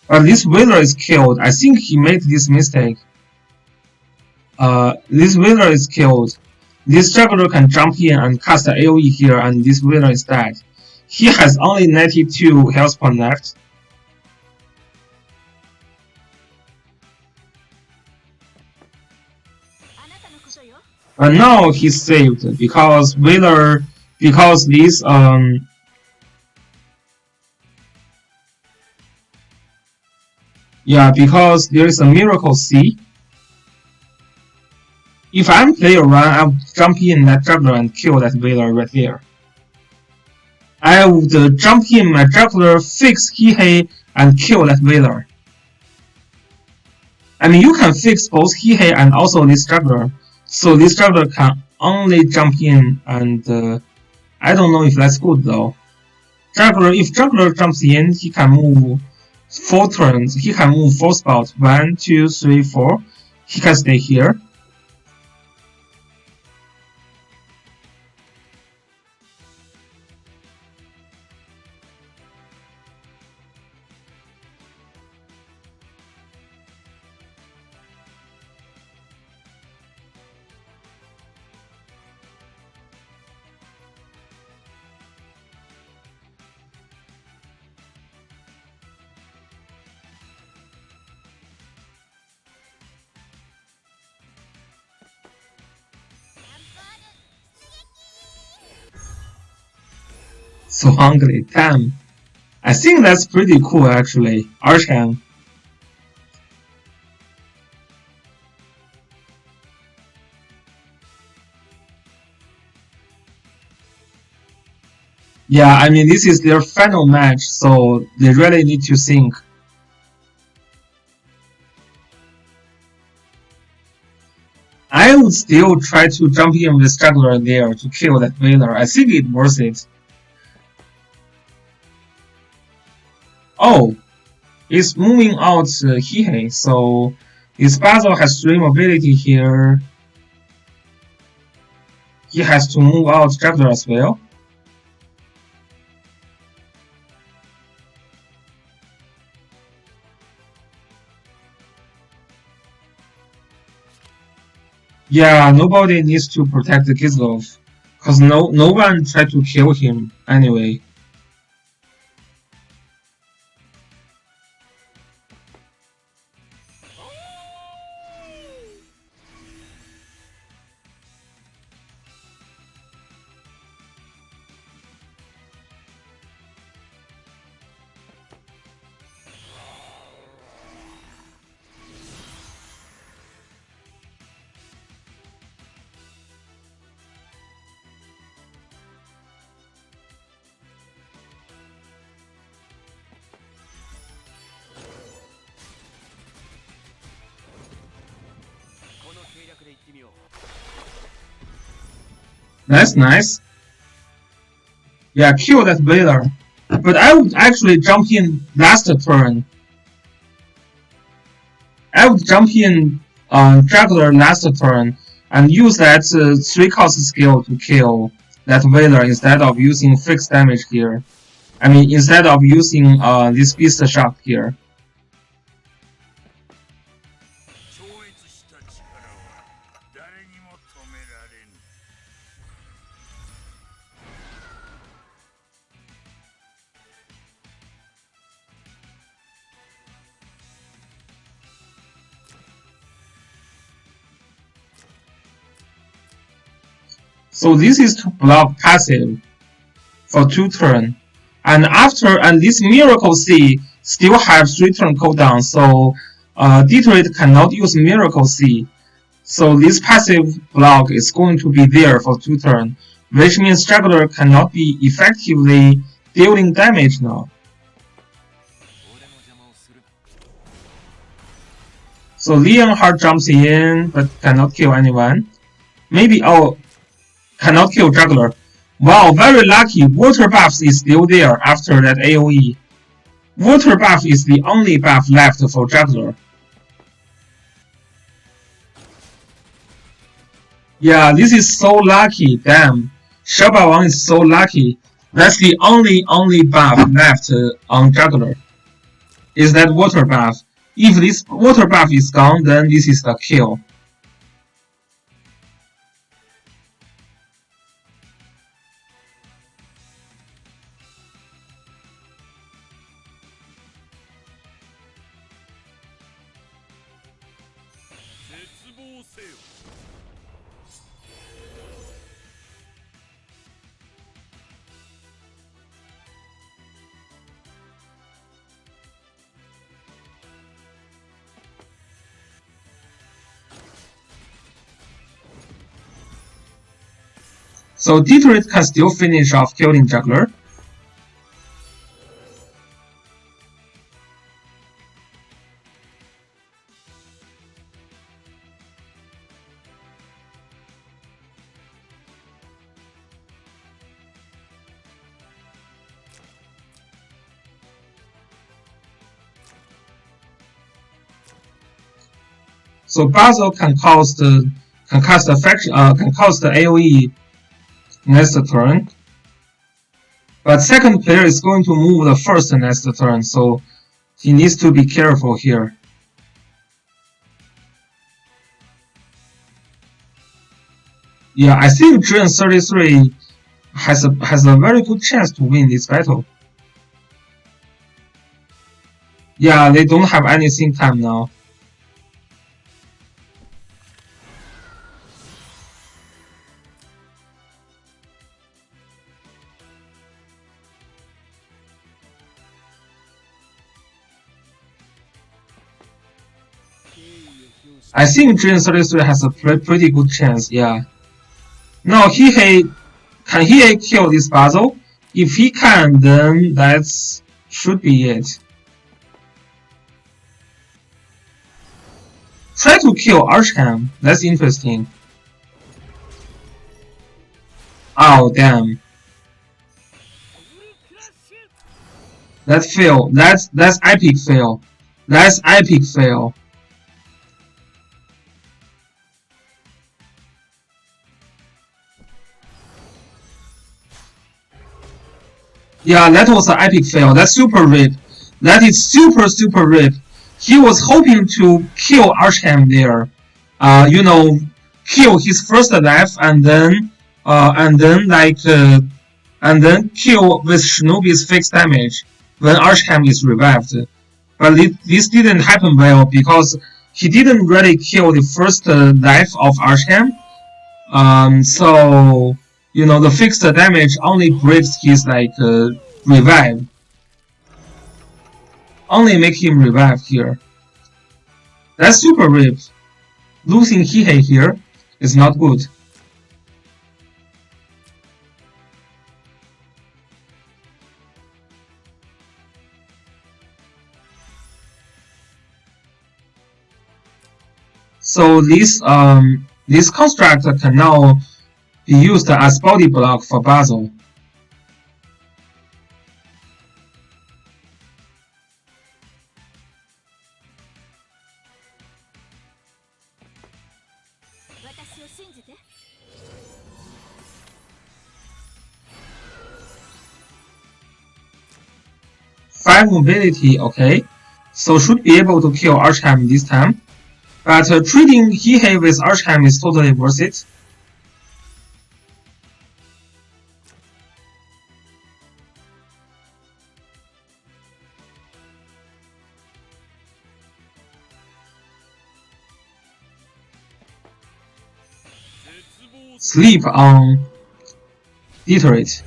But this Wheeler is killed. I think he made this mistake. This Wheeler is killed. This juggler can jump in and cast AoE here, and this Wheeler is dead. He has only 92 health points left. But now he's saved because Wheeler, because this yeah, because there is a miracle C. If I'm player 1, I would jump in that juggler and kill that Wheeler right there. I would jump in my juggler, fix Hihei, and kill that Wheeler. I mean, you can fix both Hihei and also this juggler, so this juggler can only jump in, and I don't know if that's good though. If juggler jumps in, he can move 4 turns. He can move 4 spots. 1, 2, 3, 4. He can stay here. So hungry, damn. I think that's pretty cool actually, Archam. Yeah, I mean this is their final match, so they really need to think. I would still try to jump in with juggler there to kill that Wheeler. I think it's worth it. Oh, it's moving out Hihei, so his Basil has 3 mobility here. He has to move out Juggler as well. Yeah, nobody needs to protect Gizlov, cause no one tried to kill him anyway. That's nice. Yeah, kill that Vader. But I would actually jump in last turn. I would jump in Juggler last turn and use that 3 cost skill to kill that Vader instead of using fixed damage here. I mean, instead of using this Beast Shock here. So this is to block passive for 2 turns. And this Miracle C still have 3 turn cooldown, so Detroit cannot use Miracle C. So this passive block is going to be there for 2 turns, which means Juggler cannot be effectively dealing damage now. So Leonhardt jumps in, but cannot kill anyone. Maybe, oh, cannot kill Juggler. Wow, very lucky. Water buff is still there after that AoE. Water buff is the only buff left for Juggler. Yeah, this is so lucky. Damn. Shaba Wang is so lucky. That's the only buff left on Juggler. Is that water buff. If this water buff is gone, then this is the kill. So Detroit can still finish off killing Juggler. So Basil can cast the AoE next turn. But second player is going to move the first next turn, so he needs to be careful here. Yeah, I think Gen 33 has a very good chance to win this battle. Yeah, they don't have any sync time now. I think Gen 33 has a pretty good chance, yeah. Now can he kill this Basil? If he can, then that should be it. Try to kill Archham, that's interesting. Oh damn. That fail. That's epic fail. That's epic fail. Yeah, that was an epic fail. That's super rip. That is super rip. He was hoping to kill Archham there. You know, kill his first life and then and then kill with Shinobi's fixed damage when Archham is revived. But this didn't happen well because he didn't really kill the first life of Archham. So you know the fixed damage only breaks his revive, only make him revive here. That's super rip. Losing Hihei here is not good. So this construct can now be used as body block for Basil. Five mobility, okay. So should be able to kill Archham this time. But trading Hihei with Archham is totally worth it. Sleep on Deteriorate.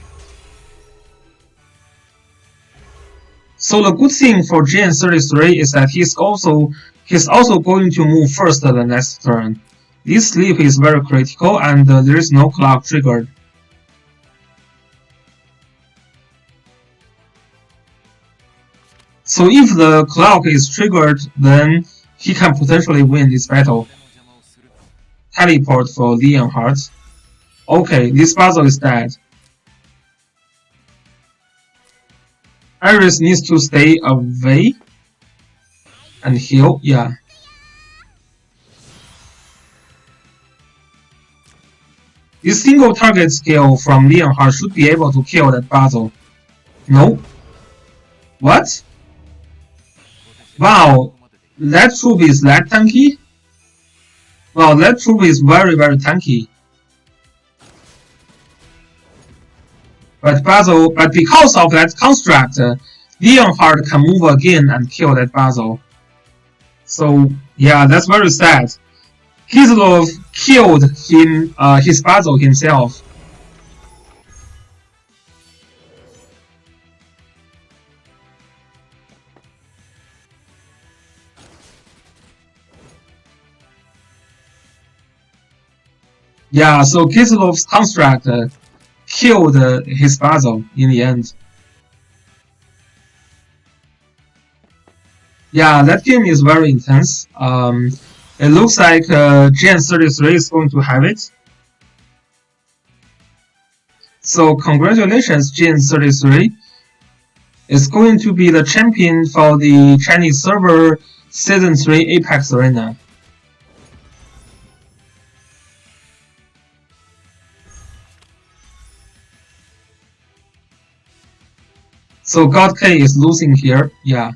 So the good thing for GN33 is that he's also going to move first the next turn. This sleep is very critical and there is no clock triggered. So if the clock is triggered, then he can potentially win this battle. Teleport for Leonhardt. Okay, this puzzle is dead. Iris needs to stay away and heal, yeah. This single target skill from Leonhardt should be able to kill that puzzle. No? What? Wow, that troop is that tanky? Wow, that troop is very tanky. But because of that construct, Leonhardt can move again and kill that puzzle. So yeah, that's very sad. Kislov killed his puzzle himself. Yeah, so Kislov's construct killed his puzzle in the end. Yeah, that game is very intense. It looks like Gen 33 is going to have it. So congratulations, Gen 33 is going to be the champion for the Chinese server Season 3 Apex Arena. So God K is losing here, yeah.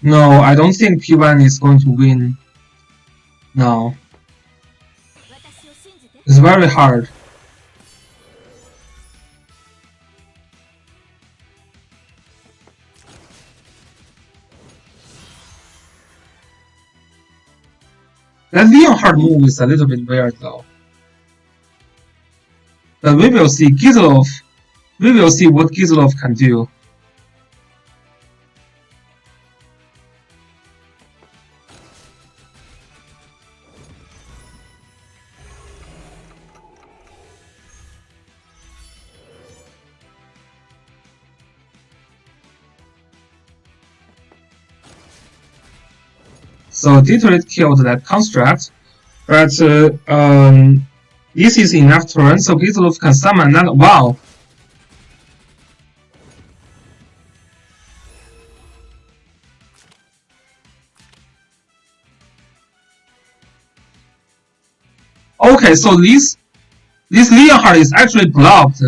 No, I don't think P1 is going to win. No. It's very hard. That Leonhard move is a little bit weird though. But we will see Gizlov. We will see what Gizlov can do. So Detroit killed that construct, but this is enough turn, so Gizlov can summon another. Wow! Okay, so this Leonhard is actually blocked.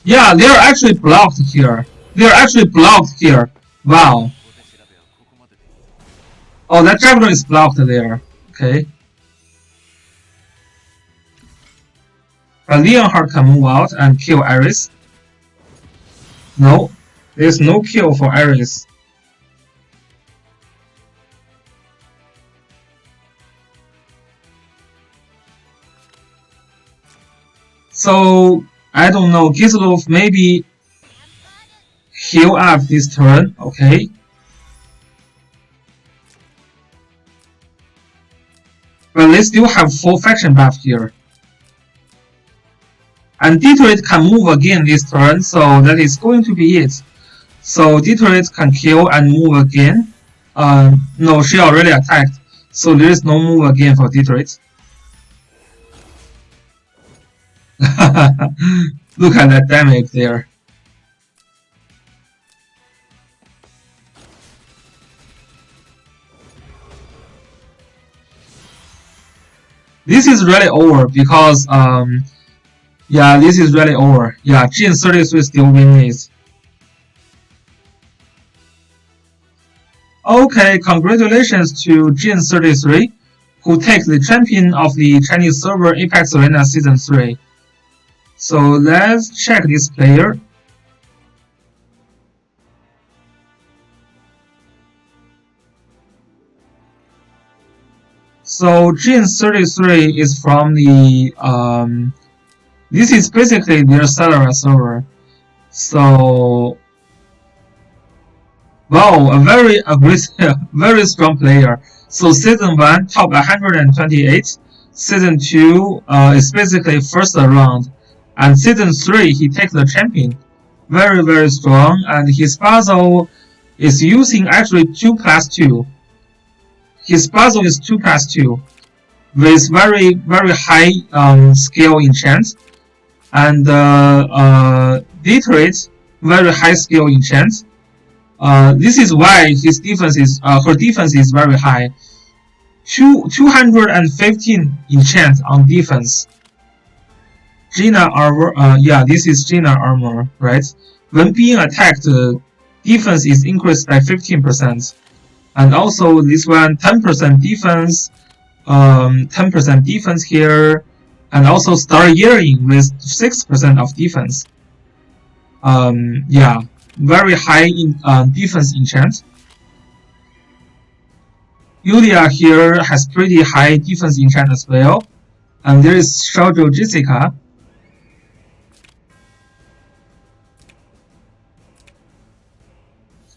Yeah, they're actually blocked here. They're actually blocked here. Wow. Oh, that Jaguar is blocked there. Okay. But Leonhard can move out and kill Iris. No, there's no kill for Iris. So I don't know, Gizlov maybe heal up this turn, okay. But they still have full faction buff here. And Detroit can move again this turn, so that is going to be it. So Detroit can kill and move again. No, she already attacked, so there is no move again for Detroit. Look at that damage there. This is really over because yeah, this is really over. Yeah, Jin 33 still wins. Okay, congratulations to Jin 33, who takes the champion of the Chinese server Apex Arena Season 3. So let's check this player. So Jin 33 is from the this is basically their Celera server. So wow, a very aggressive, very strong player. So season 1 top 128, season 2 is basically first round, and season 3 he takes the champion. Very strong, and his puzzle is using actually 2+2. His puzzle is 2+2 with very high skill enchant, and Detroit very high skill enchant. This is why his defense is her defense is very high. 215 enchant on defense. Gina armor, yeah, this is Gina armor, right? When being attacked, defense is increased by 15%. And also this one 10% defense, 10% defense here, and also Star Earring with 6% of defense. Yeah, very high in defense enchant. Yulia here has pretty high defense enchant as well. And there is Shoujo Jessica.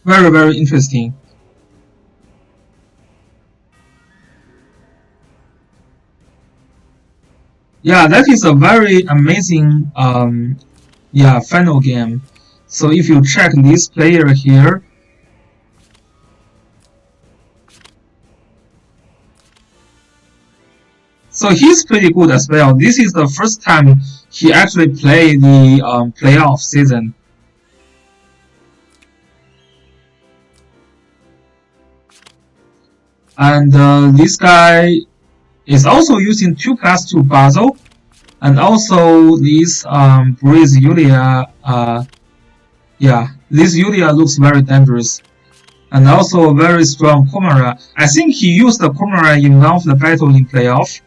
Very interesting. Yeah, that is a very amazing yeah, final game. So if you check this player here, so he's pretty good as well. This is the first time he actually played the playoff season. And this guy is also using 2+2 puzzle, and also this Breeze Yulia. Yeah, this Yulia looks very dangerous. and also a very strong Kumara. I think he used the Kumara in one of the battles in playoff,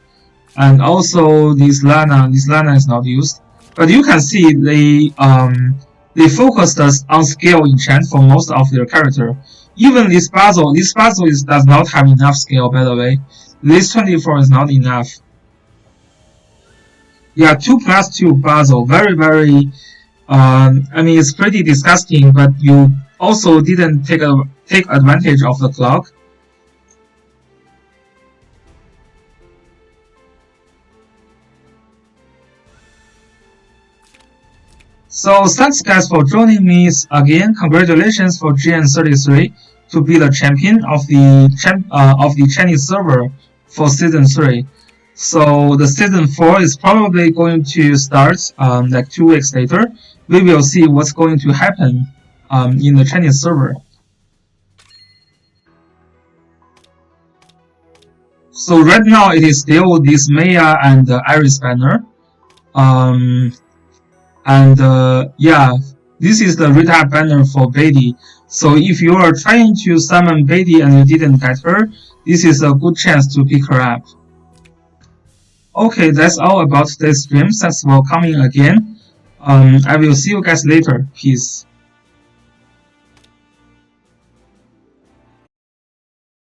and also this Lana is not used. But you can see they focused on skill enchant for most of their character. Even this puzzle does not have enough skill, by the way. This 24 is not enough. Yeah, 2+2 puzzle, very. I mean, it's pretty disgusting, but you also didn't take advantage of the clock. So thanks guys for joining me again. Congratulations for GN33 to be the champion of the Chinese server for season 3. So the season 4 is probably going to start like 2 weeks later. We will see what's going to happen in the Chinese server. So right now it is still this Maya and Iris banner. Yeah, this is the retire banner for Betty. So if you are trying to summon Betty and you didn't get her, this is a good chance to pick her up. Okay, that's all about today's stream. Thanks for coming again. I will see you guys later. Peace.